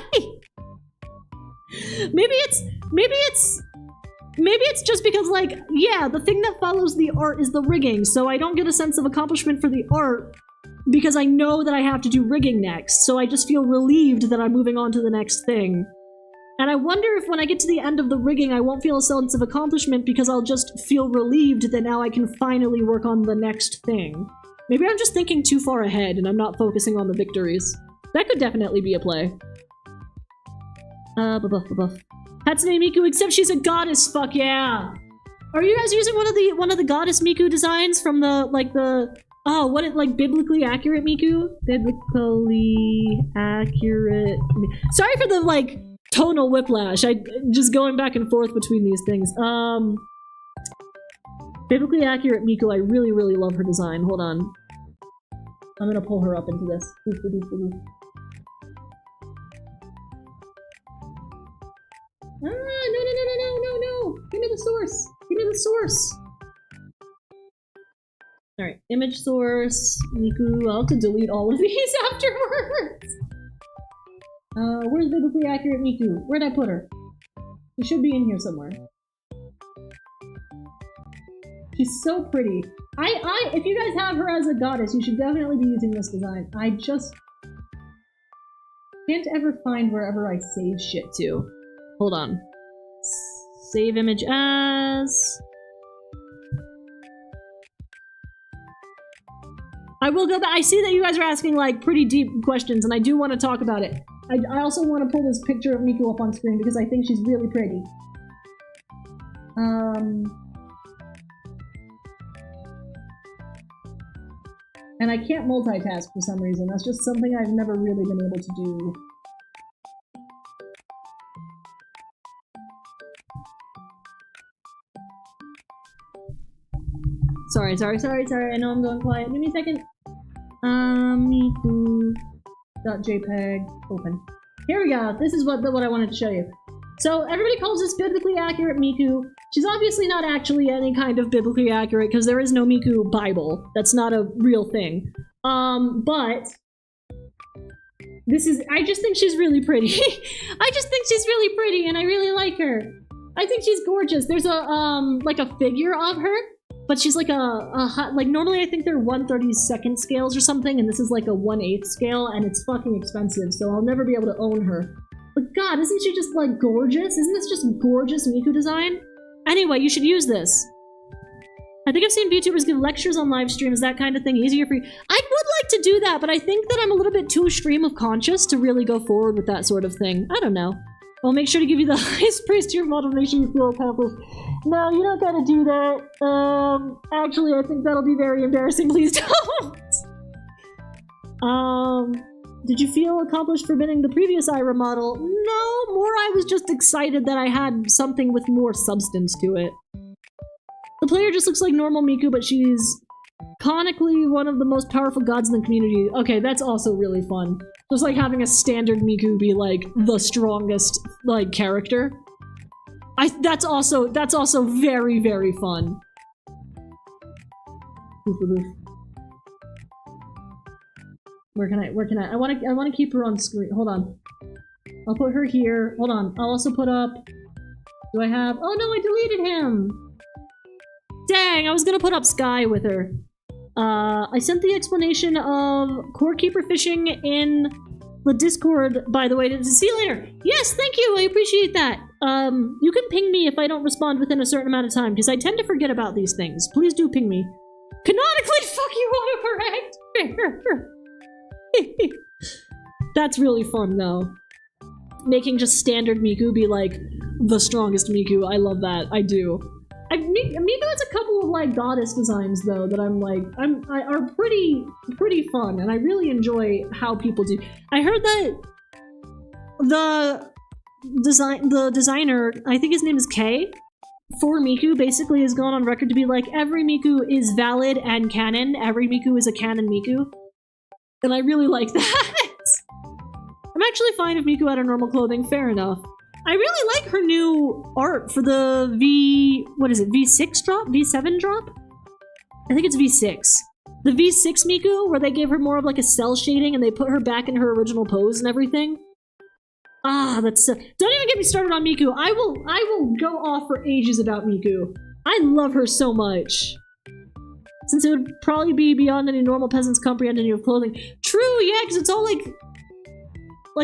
S1: Maybe it's just because, like, yeah, the thing that follows the art is the rigging, so I don't get a sense of accomplishment for the art because I know that I have to do rigging next, so I just feel relieved that I'm moving on to the next thing. And I wonder if when I get to the end of the rigging, I won't feel a sense of accomplishment because I'll just feel relieved that now I can finally work on the next thing. Maybe I'm just thinking too far ahead and I'm not focusing on the victories. That could definitely be a play. Buff. Hatsune Miku, except she's a goddess, fuck yeah! Are you guys using one of the goddess Miku designs from like biblically accurate Miku? Biblically accurate... Sorry for the, like, tonal whiplash. I just going back and forth between these things. Biblically accurate Miku, I really, really love her design. Hold on. I'm gonna pull her up into this. No. Give me the source. Give me the source. Alright, image source, Miku. I'll have to delete all of these afterwards. Where's biblically accurate Miku? Where'd I put her? She should be in here somewhere. She's so pretty. If you guys have her as a goddess, you should definitely be using this design. I just can't ever find wherever I save shit to. Hold on. Save image as... I will go back. I see that you guys are asking, like, pretty deep questions, and I do want to talk about it. I also want to pull this picture of Miku up on screen because I think she's really pretty. And I can't multitask for some reason. That's just something I've never really been able to do. Sorry. I know I'm going quiet. Give me a second. Miku.jpg open. Here we go. This is what I wanted to show you. So everybody calls this biblically accurate Miku. She's obviously not actually any kind of biblically accurate because there is no Miku Bible. That's not a real thing. But this is, I just think she's really pretty. I just think she's really pretty and I really like her. I think she's gorgeous. There's a, like a figure of her, but she's like like normally I think they're 1/32 scales or something, and this is like a 1/8 scale, and it's fucking expensive, so I'll never be able to own her. But god, isn't she just like gorgeous? Isn't this just gorgeous Miku design? Anyway, you should use this. I think I've seen VTubers give lectures on live streams, that kind of thing, easier for you. I would like to do that, but I think that I'm a little bit too stream of conscious to really go forward with that sort of thing. I don't know. I'll make sure to give you the highest praise to your model, make sure you feel accomplished. No, you don't gotta do that. Actually, I think that'll be very embarrassing. Please don't. Did you feel accomplished for winning the previous Ira model? No, more I was just excited that I had something with more substance to it. The player just looks like normal Miku, but she's Canonically, one of the most powerful gods in the community. Okay, that's also really fun. Just like having a standard Miku be like the strongest like character. That's also very, very fun. Where can I wanna keep her on screen. Hold on. I'll put her here. Hold on. I'll also put up. Do I have? Oh no, I deleted him! Dang, I was gonna put up Sky with her. I sent the explanation of core keeper fishing in the Discord, by the way. See you later! Yes, thank you, I appreciate that! You can ping me if I don't respond within a certain amount of time, because I tend to forget about these things. Please do ping me. Canonically, fuck you, autocorrect! That's really fun, though. Making just standard Miku be like the strongest Miku. I love that. I do. Miku has a couple of like goddess designs though that are pretty fun, and I really enjoy how people do. I heard that the designer, I think his name is K, for Miku basically has gone on record to be like, every Miku is valid and canon. Every Miku is a canon Miku. And I really like that. I'm actually fine if Miku had her normal clothing, fair enough. I really like her new art for the V6 drop? V7 drop? I think it's V6. The V6 Miku, where they gave her more of like a cell shading and they put her back in her original pose and everything. Ah, that's so— don't even get me started on Miku. I will go off for ages about Miku. I love her so much. Since it would probably be beyond any normal peasant's comprehension of clothing. True, yeah, because it's all like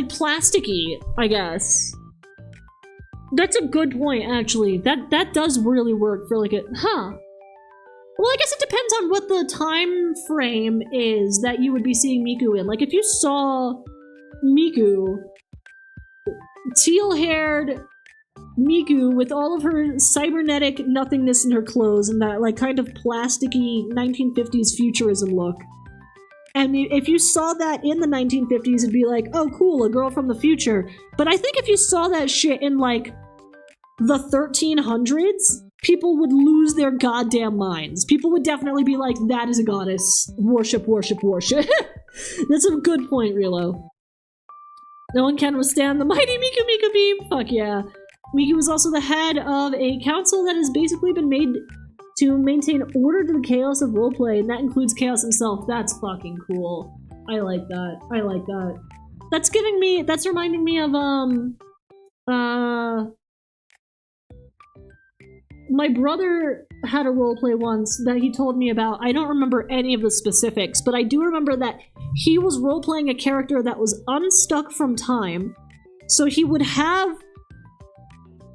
S1: plasticky, I guess. That's a good point, actually. That does really work for like a— huh. Well, I guess it depends on what the time frame is that you would be seeing Miku in. Like, if you saw Miku, teal-haired Miku with all of her cybernetic nothingness in her clothes and that, like, kind of plasticky 1950s futurism look. And if you saw that in the 1950s, it'd be like, oh cool, a girl from the future. But I think if you saw that shit in, like, the 1300s, people would lose their goddamn minds. People would definitely be like, that is a goddess. Worship, worship, worship. That's a good point, Rilo. No one can withstand the mighty Miku beam. Fuck yeah. Miku was also the head of a council that has basically been made to maintain order to the chaos of roleplay, and that includes Chaos himself. That's fucking cool. I like that. I like that. That's reminding me of, my brother had a roleplay once that he told me about. I don't remember any of the specifics, but I do remember that he was roleplaying a character that was unstuck from time, so he would have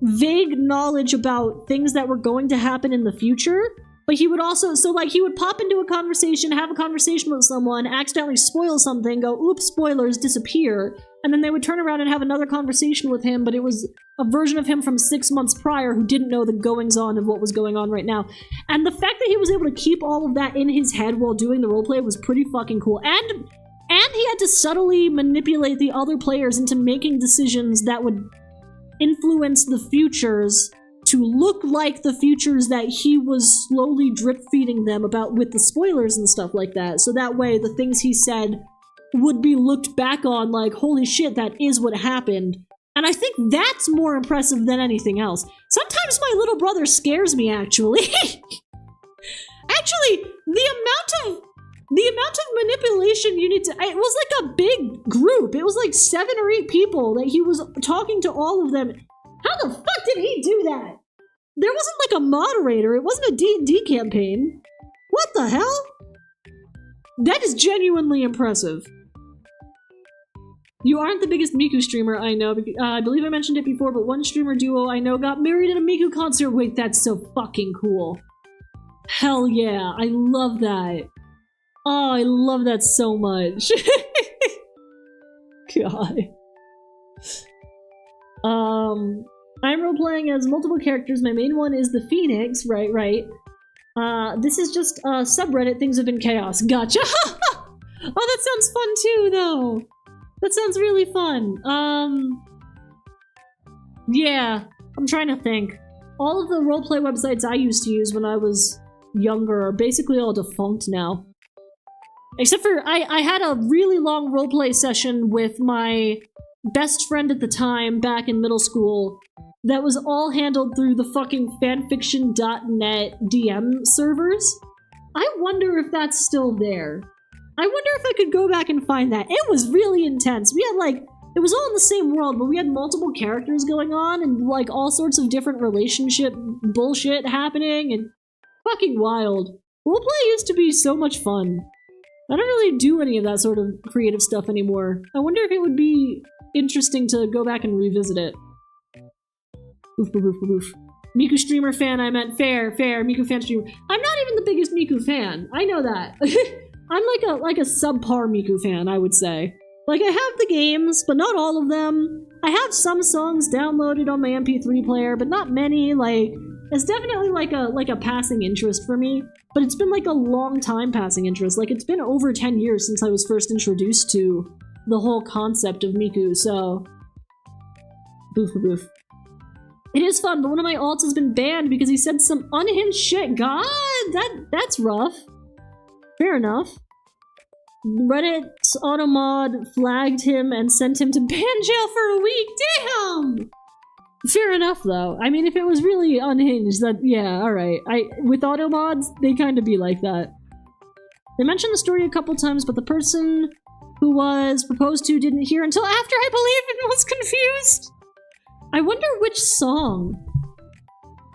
S1: vague knowledge about things that were going to happen in the future, but he would also— so like he would pop into a conversation, have a conversation with someone, accidentally spoil something, go oops, spoilers, disappear, and then they would turn around and have another conversation with him, but it was a version of him from 6 months prior who didn't know the goings-on of what was going on right now. And the fact that he was able to keep all of that in his head while doing the roleplay was pretty fucking cool. And he had to subtly manipulate the other players into making decisions that would influence the futures to look like the futures that he was slowly drip-feeding them about with the spoilers and stuff like that. So that way, the things he said would be looked back on like, holy shit, that is what happened. And I think that's more impressive than anything else. Sometimes my little brother scares me, actually. Actually, the amount of manipulation you need to— it was like a big group. It was like 7 or 8 people that he was talking to all of them. How the fuck did he do that? There wasn't like a moderator. It wasn't a D&D campaign. What the hell? That is genuinely impressive. You aren't the biggest Miku streamer I know. I believe I mentioned it before, but one streamer duo I know got married at a Miku concert. Wait, that's so fucking cool. Hell yeah, I love that. Oh, I love that so much. God. I'm roleplaying as multiple characters. My main one is the Phoenix. Right. This is just subreddit Things Have Been Chaos. Gotcha. Oh, that sounds fun too, though. That sounds really fun. Yeah, I'm trying to think. All of the roleplay websites I used to use when I was younger are basically all defunct now. Except for, I had a really long roleplay session with my best friend at the time back in middle school that was all handled through the fucking fanfiction.net DM servers. I wonder if that's still there. I wonder if I could go back and find that. It was really intense. We had like, it was all in the same world, but we had multiple characters going on and like all sorts of different relationship bullshit happening and fucking wild. Roleplay used to be so much fun. I don't really do any of that sort of creative stuff anymore. I wonder if it would be interesting to go back and revisit it. Oof, oof, oof, oof. Miku streamer fan, I meant fair, Miku fan streamer. I'm not even the biggest Miku fan. I know that. I'm like a subpar Miku fan, I would say. Like, I have the games, but not all of them. I have some songs downloaded on my MP3 player, but not many. Like, it's definitely like a passing interest for me. But it's been like a long time passing interest. Like, it's been over 10 years since I was first introduced to the whole concept of Miku, so... Boof, boof. It is fun, but one of my alts has been banned because he said some unhinged shit. God, that's rough. Fair enough. Reddit's automod flagged him and sent him to ban jail for a week. Damn! Fair enough, though. I mean, if it was really unhinged, that, yeah, alright. With automods, they kind of be like that. They mentioned the story a couple times, but the person who was proposed to didn't hear until after, I believe, and was confused. I wonder which song.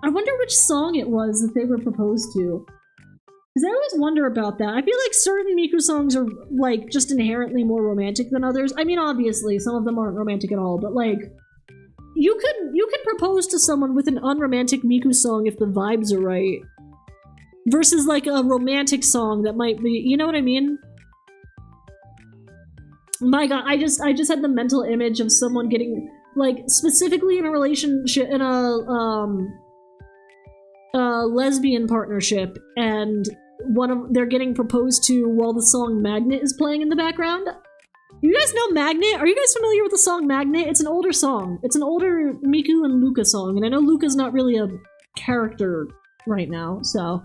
S1: I wonder which song it was that they were proposed to. Because I always wonder about that. I feel like certain Miku songs are, like, just inherently more romantic than others. I mean, obviously, some of them aren't romantic at all, but, like, you could propose to someone with an unromantic Miku song if the vibes are right. Versus, like, a romantic song that might be... You know what I mean? My god, I just had the mental image of someone getting... Like, specifically in a relationship, in a lesbian partnership, and they're getting proposed to while the song Magnet is playing in the background. You guys know Magnet? Are you guys familiar with the song Magnet? It's an older song. It's an older Miku and Luca song, and I know Luca's not really a character right now, so...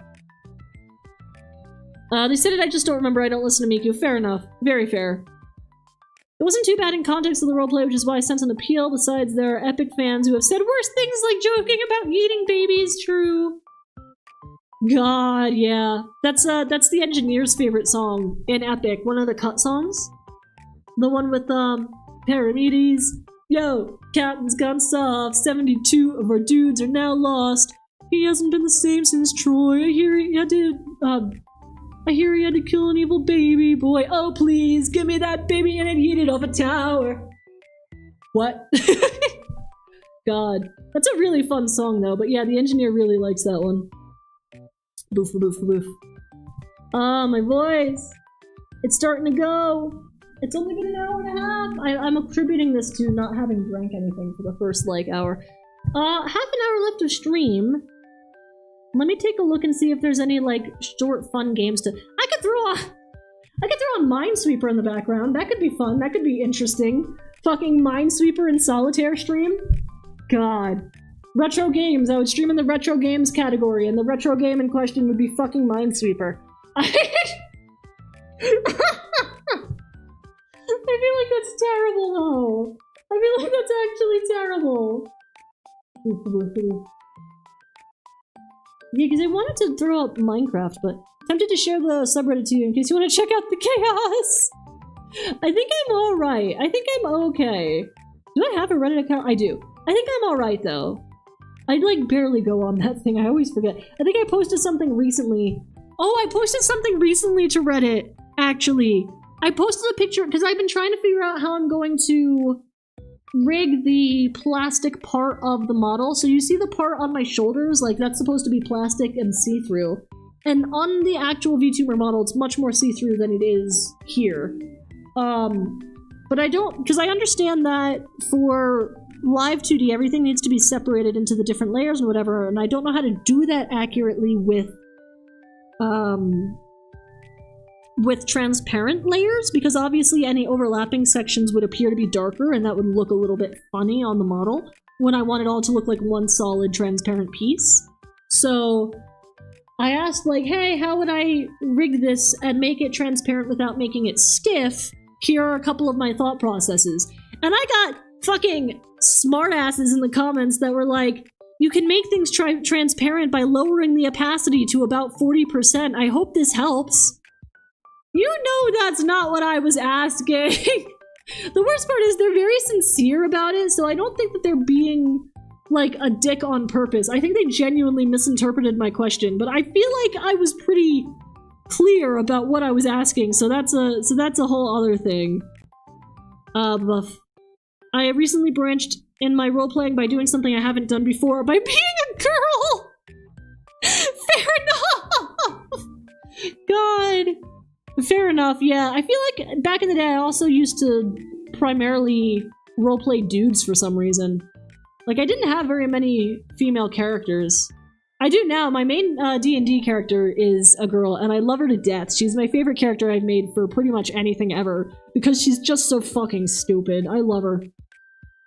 S1: they said it, I just don't remember, I don't listen to Miku. Fair enough. Very fair. It wasn't too bad in context of the roleplay, which is why I sent an appeal. Besides, there are Epic fans who have said worse things like joking about eating babies. True. God, yeah. That's the engineer's favorite song in Epic. One of the cut songs. The one with, Paramedes. Yo, Captain's gone soft. 72 of our dudes are now lost. He hasn't been the same since Troy. I hear he had to kill an evil baby boy. Oh, please, give me that baby and it heated off a tower. What? God. That's a really fun song, though. But yeah, the engineer really likes that one. Boof, boof, boof. Ah, my voice. It's starting to go. It's only been an hour and a half. I'm attributing this to not having drank anything for the first, like, hour. Half an hour left of stream. Let me take a look and see if there's any, like, short, fun games to... I could throw on Minesweeper in the background. That could be fun. That could be interesting. Fucking Minesweeper and Solitaire stream? God. Retro games. I would stream in the retro games category, and the retro game in question would be fucking Minesweeper. I feel like that's terrible, though. I feel like that's actually terrible. Yeah, because I wanted to throw up Minecraft, but tempted to share the subreddit to you in case you want to check out the chaos. I think I'm alright. I think I'm okay. Do I have a Reddit account? I do. I think I'm alright, though. I, like, barely go on that thing. I always forget. I think I posted something recently. Oh, I posted something recently to Reddit, actually. I posted a picture, because I've been trying to figure out how I'm going to rig the plastic part of the model. So you see the part on my shoulders, like that's supposed to be plastic and see-through. And on the actual VTuber model, it's much more see-through than it is here. But I don't, because I understand that for live 2D, everything needs to be separated into the different layers and whatever, and I don't know how to do that accurately with transparent layers, because obviously any overlapping sections would appear to be darker, and that would look a little bit funny on the model, when I want it all to look like one solid transparent piece. So, I asked, like, hey, how would I rig this and make it transparent without making it stiff? Here are a couple of my thought processes. And I got fucking smartasses in the comments that were like, you can make things transparent by lowering the opacity to about 40%. I hope this helps. You know that's not what I was asking. The worst part is they're very sincere about it, so I don't think that they're being like a dick on purpose. I think they genuinely misinterpreted my question, but I feel like I was pretty clear about what I was asking, so that's a whole other thing. I recently branched in my role-playing by doing something I haven't done before, by being a girl! Fair enough! God. Fair enough, yeah. I feel like back in the day I also used to primarily roleplay dudes for some reason. Like, I didn't have very many female characters. I do now. My main D&D character is a girl, and I love her to death. She's my favorite character I've made for pretty much anything ever, because she's just so fucking stupid. I love her.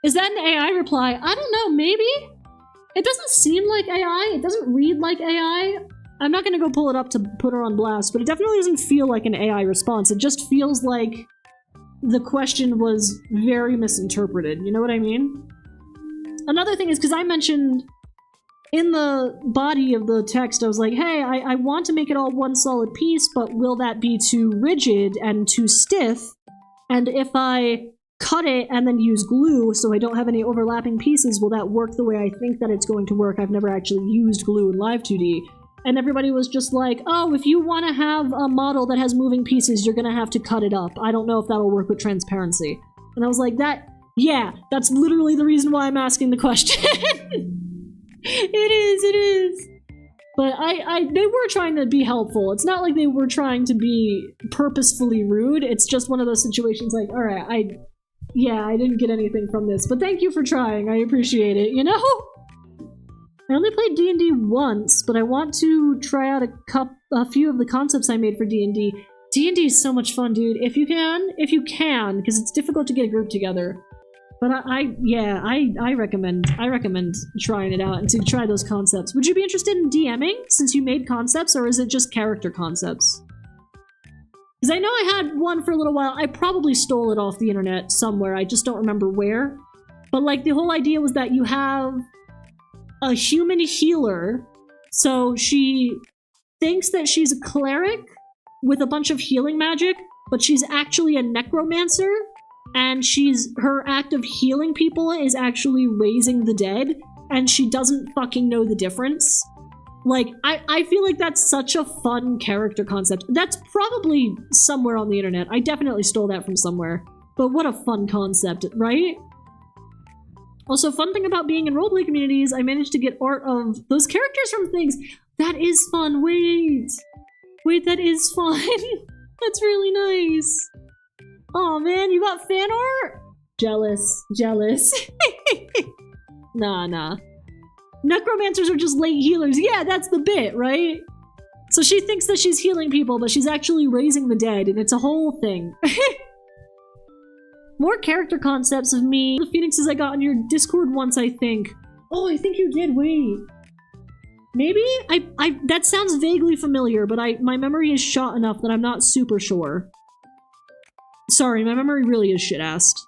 S1: Is that an AI reply? I don't know, maybe? It doesn't seem like AI. It doesn't read like AI. I'm not gonna go pull it up to put her on blast, but it definitely doesn't feel like an AI response. It just feels like the question was very misinterpreted. You know what I mean? Another thing is, because I mentioned in the body of the text, I was like, hey, I want to make it all one solid piece, but will that be too rigid and too stiff? And if I cut it and then use glue so I don't have any overlapping pieces, will that work the way I think that it's going to work? I've never actually used glue in Live 2D. And everybody was just like, oh, if you want to have a model that has moving pieces, you're going to have to cut it up. I don't know if that'll work with transparency. And I was like, yeah, that's literally the reason why I'm asking the question. It is. But they were trying to be helpful. It's not like they were trying to be purposefully rude. It's just one of those situations like, all right, I didn't get anything from this, but thank you for trying. I appreciate it, you know? I only played D&D once, but I want to try out a few of the concepts I made for D&D. D&D is so much fun, dude. If you can, because it's difficult to get a group together. But I recommend trying it out and to try those concepts. Would you be interested in DMing since you made concepts, or is it just character concepts? Because I know I had one for a little while. I probably stole it off the internet somewhere. I just don't remember where. But like the whole idea was that you have a human healer. So she thinks that she's a cleric with a bunch of healing magic, but she's actually a necromancer. And her act of healing people is actually raising the dead, and she doesn't fucking know the difference. Like, I feel like that's such a fun character concept. That's probably somewhere on the internet. I definitely stole that from somewhere. But what a fun concept, right? Also, fun thing about being in roleplay communities, I managed to get art of those characters from things. That is fun. Wait, that is fun. That's really nice. Oh man, you got fan art? Jealous. Nah. Necromancers are just late healers. Yeah, that's the bit, right? So she thinks that she's healing people, but she's actually raising the dead, and it's a whole thing. More character concepts of me. The phoenixes I got on your Discord once, I think. Oh, I think you did, wait. Maybe? That sounds vaguely familiar, but my memory is shot enough that I'm not super sure. Sorry, my memory really is shit-assed.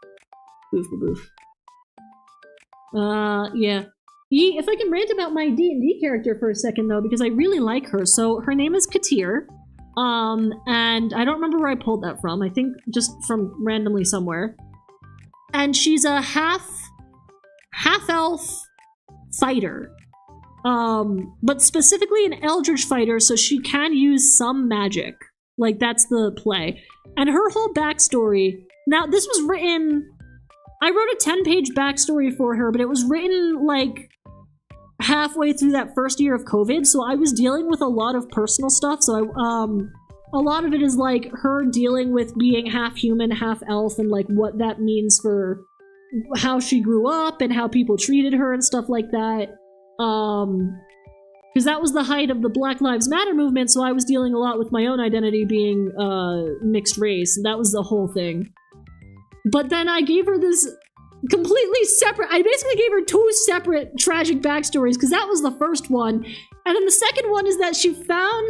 S1: Boof. Yeah. If I can rant about my D&D character for a second, though, because I really like her. So, her name is Katir. And I don't remember where I pulled that from. I think just from randomly somewhere. And she's a half-elf fighter. But specifically an eldritch fighter, so she can use some magic. Like, that's the play. And her whole backstory... Now, this was written... I wrote a 10-page backstory for her, but it was written, like, halfway through that first year of COVID, so I was dealing with a lot of personal stuff, so a lot of it is, like, her dealing with being half-human, half-elf, and, like, what that means for how she grew up and how people treated her and stuff like that. Because that was the height of the Black Lives Matter movement, so I was dealing a lot with my own identity being mixed race, and that was the whole thing. But then I gave her this completely separate. I basically gave her 2 separate tragic backstories because that was the first one. And then the second one is that she found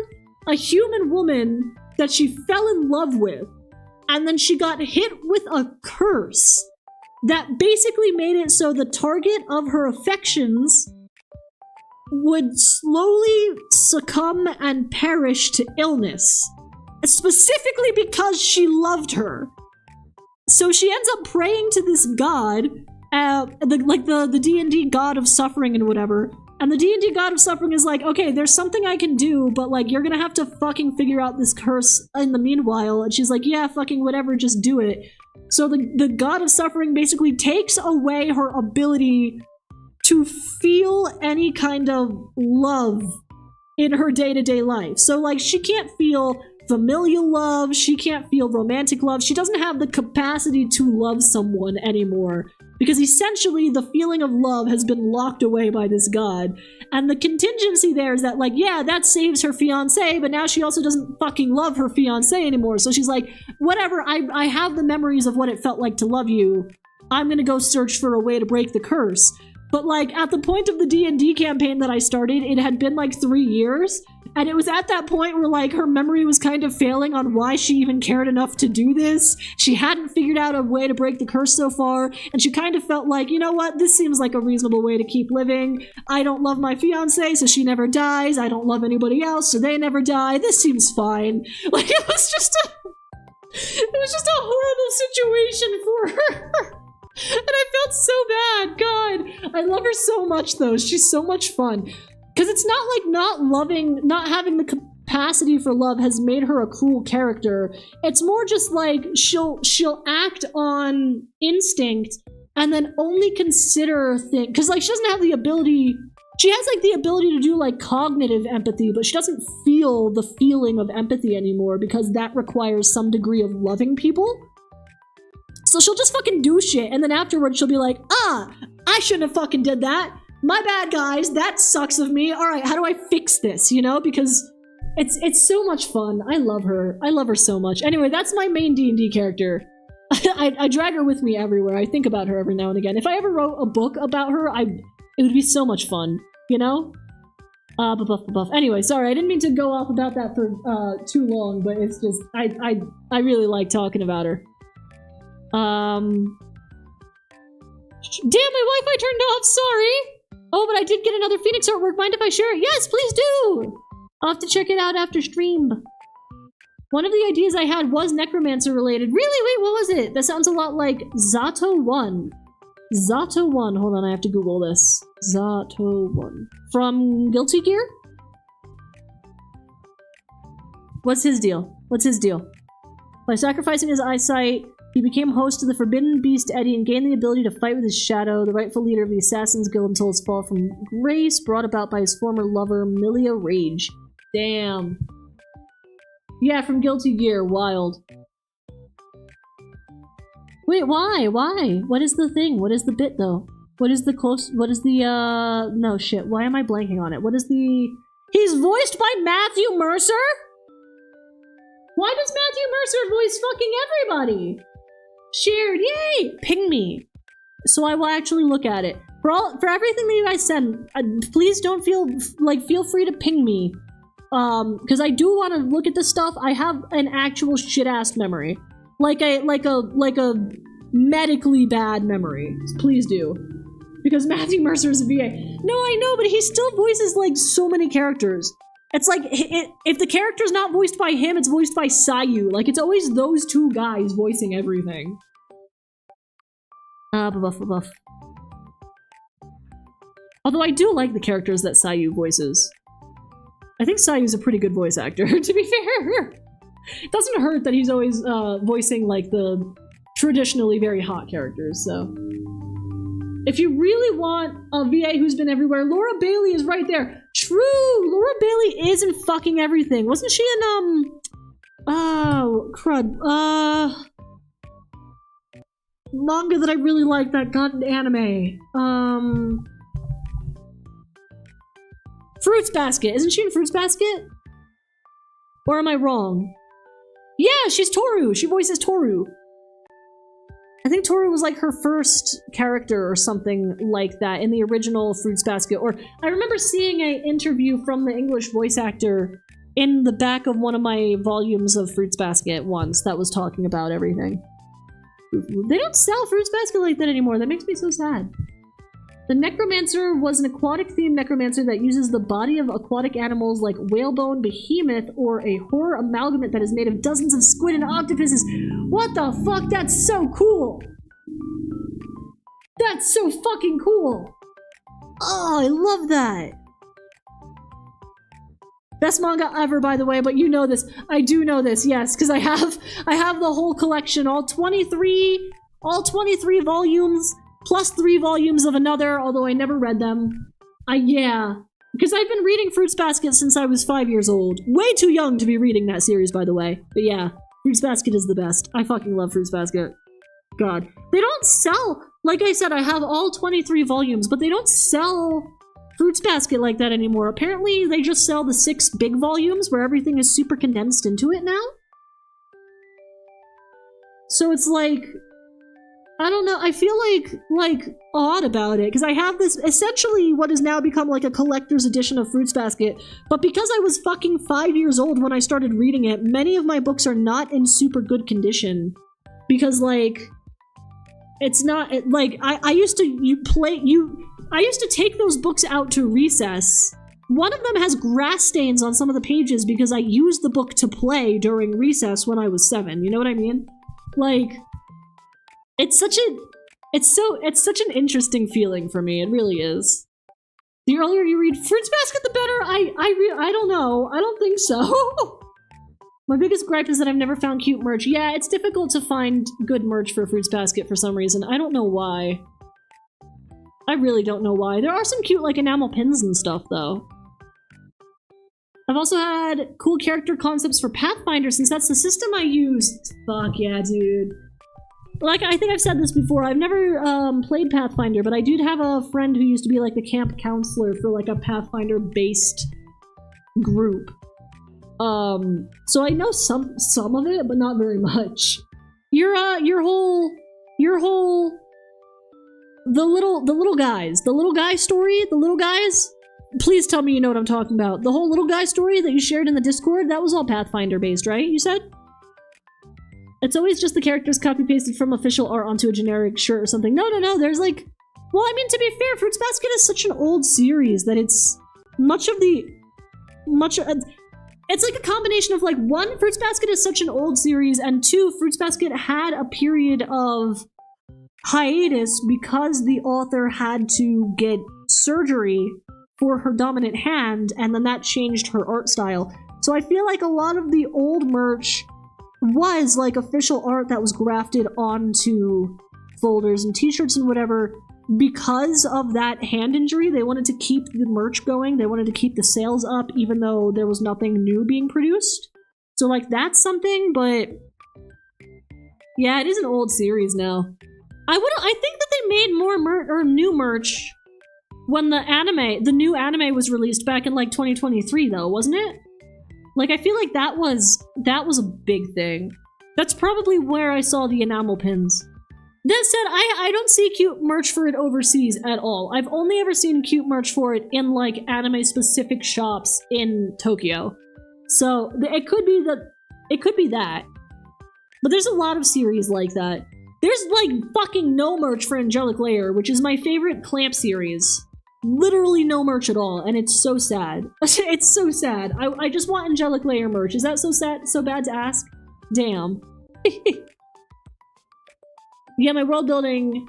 S1: a human woman that she fell in love with. And then she got hit with a curse that basically made it so the target of her affections would slowly succumb and perish to illness. Specifically because she loved her. So she ends up praying to this god, the D&D god of suffering and whatever. And the D&D god of suffering is like, okay, there's something I can do, but like, you're gonna have to fucking figure out this curse in the meanwhile. And she's like, yeah, fucking whatever, just do it. So the god of suffering basically takes away her ability to feel any kind of love in her day-to-day life. So like, she can't feel familial love, she can't feel romantic love, she doesn't have the capacity to love someone anymore. Because essentially, the feeling of love has been locked away by this god. And the contingency there is that, like, yeah, that saves her fiancé, but now she also doesn't fucking love her fiancé anymore. So she's like, whatever, I have the memories of what it felt like to love you. I'm gonna go search for a way to break the curse. But, like, at the point of the D&D campaign that I started, it had been, like, 3 years. And it was at that point where, like, her memory was kind of failing on why she even cared enough to do this. She hadn't figured out a way to break the curse so far. And she kind of felt like, you know what, this seems like a reasonable way to keep living. I don't love my fiancé, so she never dies. I don't love anybody else, so they never die. This seems fine. Like, it was just a horrible situation for her. And I felt so bad. God, I love her so much though. She's so much fun. Because it's not like not having the capacity for love has made her a cruel character. It's more just like she'll act on instinct and then only consider things. Because like she doesn't have the ability. She has like the ability to do like cognitive empathy, but she doesn't feel the feeling of empathy anymore because that requires some degree of loving people. So she'll just fucking do shit, and then afterwards she'll be like, I shouldn't have fucking did that. My bad, guys. That sucks of me. Alright, how do I fix this, you know? Because it's so much fun. I love her. I love her so much. Anyway, that's my main D&D character. I drag her with me everywhere. I think about her every now and again. If I ever wrote a book about her, it would be so much fun, you know? Buff. Anyway, sorry, I didn't mean to go off about that for too long, but it's just, I really like talking about her. Damn, my Wi-Fi turned off, sorry! Oh, but I did get another Phoenix artwork, mind if I share it? Yes, please do! I'll have to check it out after stream. One of the ideas I had was necromancer related. Really? Wait, what was it? That sounds a lot like Zato 1. Zato 1, hold on, I have to Google this. Zato 1. From Guilty Gear? What's his deal? By sacrificing his eyesight, he became host to the Forbidden Beast Eddie and gained the ability to fight with his shadow, the rightful leader of the Assassin's Guild until his fall from grace, brought about by his former lover, Milia Rage. Damn. Yeah, from Guilty Gear. Wild. Wait, why? What is the thing? What is the bit, though? What is the no, shit. Why am I blanking on it? What is the... He's voiced by Matthew Mercer? Why does Matthew Mercer voice fucking everybody? Shared, yay! Ping me. So I will actually look at it. For everything that you guys send, please don't feel free to ping me. Because I do want to look at this stuff. I have an actual shit-ass memory. Like a medically bad memory. Please do. Because Matthew Mercer is a VA. No, I know, but he still voices like so many characters. It's like, if the character's not voiced by him, it's voiced by Sayu. Like, it's always those two guys voicing everything. Buff. Although I do like the characters that Sayu voices. I think Sayu's a pretty good voice actor, to be fair. It doesn't hurt that he's always voicing, like, the traditionally very hot characters, so... If you really want a VA who's been everywhere, Laura Bailey is right there. True! Laura Bailey is in fucking everything. Wasn't she in, oh, crud. Manga that I really like that got an anime. Fruits Basket. Isn't she in Fruits Basket? Or am I wrong? Yeah, she's Toru. She voices Toru. I think Toru was like her first character or something like that in the original Fruits Basket. Or I remember seeing an interview from the English voice actor in the back of one of my volumes of Fruits Basket once that was talking about everything. They don't sell Fruits Basket like that anymore. That makes me so sad. The Necromancer was an aquatic-themed necromancer that uses the body of aquatic animals like whalebone, behemoth, or a horror amalgamate that is made of dozens of squid and octopuses. What the fuck? That's so cool! That's so fucking cool! Oh, I love that! Best manga ever, by the way, but you know this. I do know this, yes, because I have the whole collection, all 23 volumes, plus 3 volumes of another, although I never read them. Yeah. Because I've been reading Fruits Basket since I was 5 years old. Way too young to be reading that series, by the way. But yeah, Fruits Basket is the best. I fucking love Fruits Basket. God. They don't sell, like I said, I have all 23 volumes, but they don't sell Fruits Basket like that anymore. Apparently, they just sell the 6 big volumes where everything is super condensed into it now. So it's like, I don't know, I feel like odd about it, because I have this, essentially what has now become like a collector's edition of Fruits Basket, but because I was fucking 5 years old when I started reading it, many of my books are not in super good condition, because like, it's not, like, I used to take those books out to recess. One of them has grass stains on some of the pages because I used the book to play during recess when I was 7, you know what I mean? Like, it's such an interesting feeling for me. It really is. The earlier you read Fruits Basket, the better. I don't know. I don't think so. My biggest gripe is that I've never found cute merch. Yeah, it's difficult to find good merch for Fruits Basket for some reason. I don't know why. I really don't know why. There are some cute, like, enamel pins and stuff, though. I've also had cool character concepts for Pathfinder since that's the system I use. Fuck yeah, dude. Like, I think I've said this before, I've never played Pathfinder, but I did have a friend who used to be like the camp counselor for like a Pathfinder-based group. So I know some of it, but not very much. Your whole the little guy story, the little guys. Please tell me you know what I'm talking about. The whole little guy story that you shared in the Discord, that was all Pathfinder based, right? You said? It's always just the characters copy-pasted from official art onto a generic shirt or something. No, there's like... Well, I mean, to be fair, Fruits Basket is such an old series that it's... It's like a combination of, like, 1, Fruits Basket is such an old series, and 2, Fruits Basket had a period of hiatus because the author had to get surgery for her dominant hand, and then that changed her art style. So I feel like a lot of the old merch was like official art that was grafted onto folders and t-shirts and whatever. Because of that hand injury, they wanted to keep the merch going, they wanted to keep the sales up even though there was nothing new being produced. So like that's something, but yeah, it is an old series now. I think that they made more new merch when the new anime was released back in like 2023 though, wasn't it? Like, I feel like that was a big thing. That's probably where I saw the enamel pins. That said, I don't see cute merch for it overseas at all. I've only ever seen cute merch for it in, like, anime-specific shops in Tokyo. So, it could be that. But there's a lot of series like that. There's, like, fucking no merch for Angelic Layer, which is my favorite Clamp series. Literally no merch at all, and it's so sad. It's so sad. I just want Angelic Layer merch. Is that so sad, so bad to ask? Damn. Yeah, my world building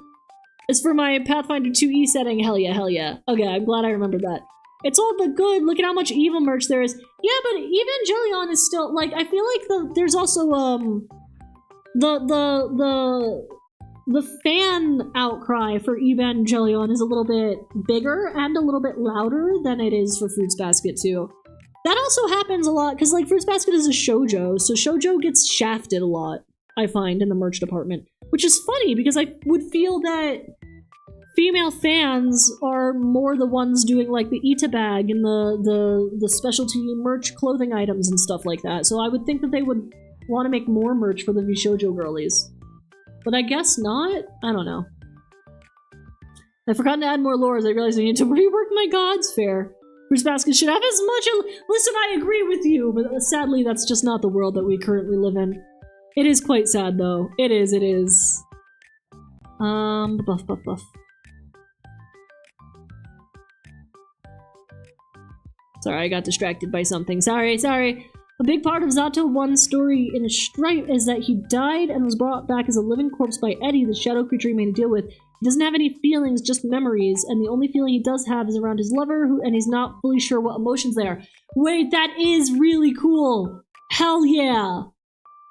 S1: is for my Pathfinder 2e setting. Hell yeah, hell yeah. Okay, I'm glad I remembered that. It's all the good. Look at how much evil merch there is. Yeah, but Evangelion is still, like, I feel like there's also, the fan outcry for Evangelion is a little bit bigger and a little bit louder than it is for Fruits Basket too. That also happens a lot, because like Fruits Basket is a shoujo, so shoujo gets shafted a lot, I find, in the merch department. Which is funny, because I would feel that female fans are more the ones doing like the Ita bag and the specialty merch clothing items and stuff like that, so I would think that they would want to make more merch for the Shoujo girlies. but I guess not? I don't know. I've forgotten to add more lores. I realized I need to rework my gods fair. Fruits basket should have as much. Listen, I agree with you, but sadly, that's just not the world that we currently live in. It is quite sad, though. It is, it is. Buff. Sorry, I got distracted by something. Sorry. A big part of Zato 1's story in Stripe is that he died and was brought back as a living corpse by Eddie, the shadow creature he made to deal with. He doesn't have any feelings, just memories, and the only feeling he does have is around his lover, and he's not fully sure what emotions they are. Wait, that is really cool! Hell yeah!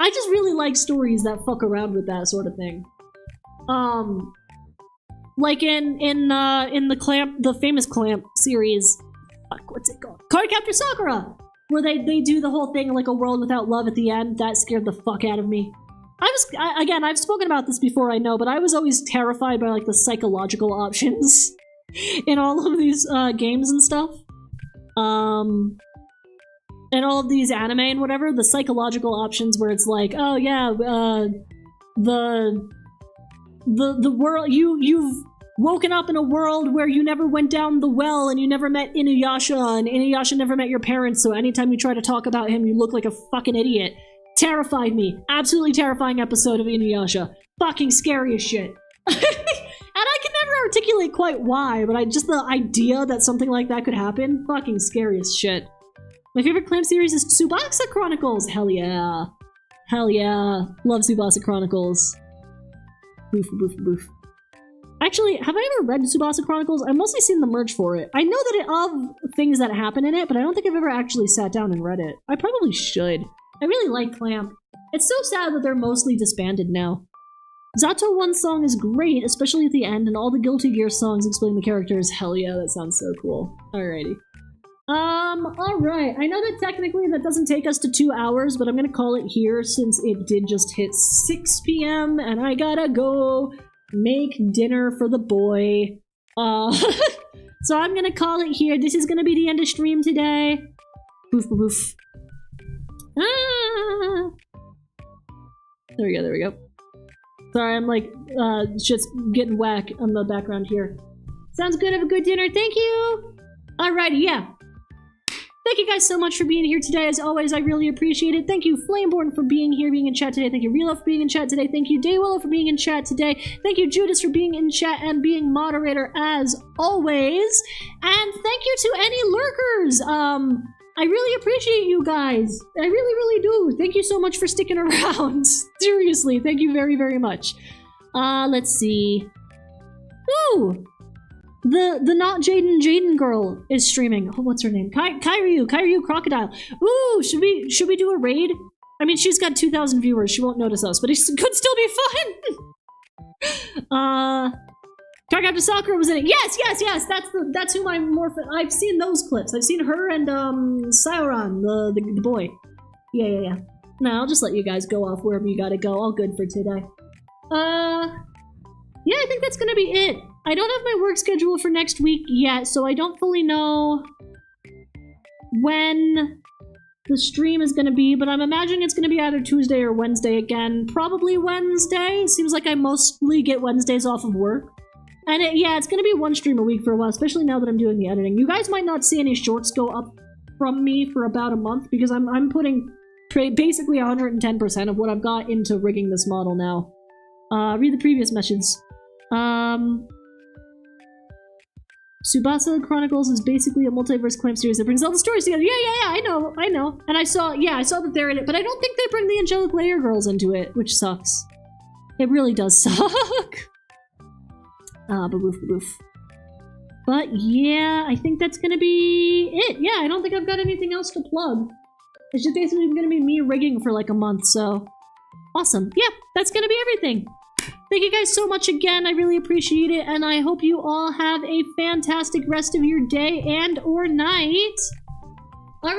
S1: I just really like stories that fuck around with that sort of thing. Like in the famous Clamp series, fuck, what's it called? Cardcaptor Sakura! Where they do the whole thing like a world without love at the end. That scared the fuck out of me. Again, I've spoken about this before, I know, but I was always terrified by like the psychological options in all of these games and stuff. And all of these anime and whatever, the psychological options where it's like, oh yeah, the world, you've woken up in a world where you never went down the well and you never met Inuyasha and Inuyasha never met your parents, so anytime you try to talk about him, you look like a fucking idiot. Terrified me. Absolutely terrifying episode of Inuyasha. Fucking scary as shit. And I can never articulate quite why, but just the idea that something like that could happen, fucking scary as shit. My favorite Clamp series is Tsubasa Chronicles. Hell yeah. Hell yeah. Love Tsubasa Chronicles. Boof. Actually, have I ever read Tsubasa Chronicles? I've mostly seen the merch for it. I know that of things that happen in it, but I don't think I've ever actually sat down and read it. I probably should. I really like Clamp. It's so sad that they're mostly disbanded now. Zato 1's song is great, especially at the end, and all the Guilty Gear songs explain the characters. Hell yeah, that sounds so cool. Alrighty. Alright. I know that technically that doesn't take us to 2 hours, but I'm gonna call it here since it did just hit 6 p.m. and I gotta go make dinner for the boy. So I'm gonna call it here. This is gonna be the end of stream today. Boof. Ah! There we go. Sorry, I'm like, just getting whack on the background here. Sounds good, have a good dinner, thank you! Alrighty, yeah. Thank you guys so much for being here today, as always, I really appreciate it. Thank you, Flameborn, for being here, being in chat today. Thank you, Relo, for being in chat today. Thank you, Daywillow, for being in chat today. Thank you, Judas, for being in chat and being moderator, as always. And thank you to any lurkers! I really appreciate you guys. I really do. Thank you so much for sticking around. Seriously, thank you very, very much. Let's see. Ooh! The not Jaden girl is streaming. Oh, what's her name? Kyryu Crocodile. Ooh, should we do a raid? I mean, she's got 2,000 viewers. She won't notice us, but it could still be fun. Cardcaptor Sakura was in it. Yes. That's who I'm more. I've seen those clips. I've seen her and Sauron, the boy. Yeah. No, I'll just let you guys go off wherever you gotta go. All good for today. Yeah, I think that's gonna be it. I don't have my work schedule for next week yet, so I don't fully know when the stream is gonna be, but I'm imagining it's gonna be either Tuesday or Wednesday again. Probably Wednesday. Seems like I mostly get Wednesdays off of work. And yeah, it's gonna be one stream a week for a while, especially now that I'm doing the editing. You guys might not see any shorts go up from me for about a month because I'm putting basically 110% of what I've got into rigging this model now. Read the previous messages. Tsubasa Chronicles is basically a multiverse Clamp series that brings all the stories together. Yeah, I know. And I saw that they're in it, but I don't think they bring the Angelic Layer girls into it, which sucks. It really does suck. Boof. But yeah, I think that's gonna be it. Yeah, I don't think I've got anything else to plug. It's just basically gonna be me rigging for like a month, so awesome. Yeah, that's gonna be everything. Thank you guys so much again. I really appreciate it, and I hope you all have a fantastic rest of your day and or night. Alrighty.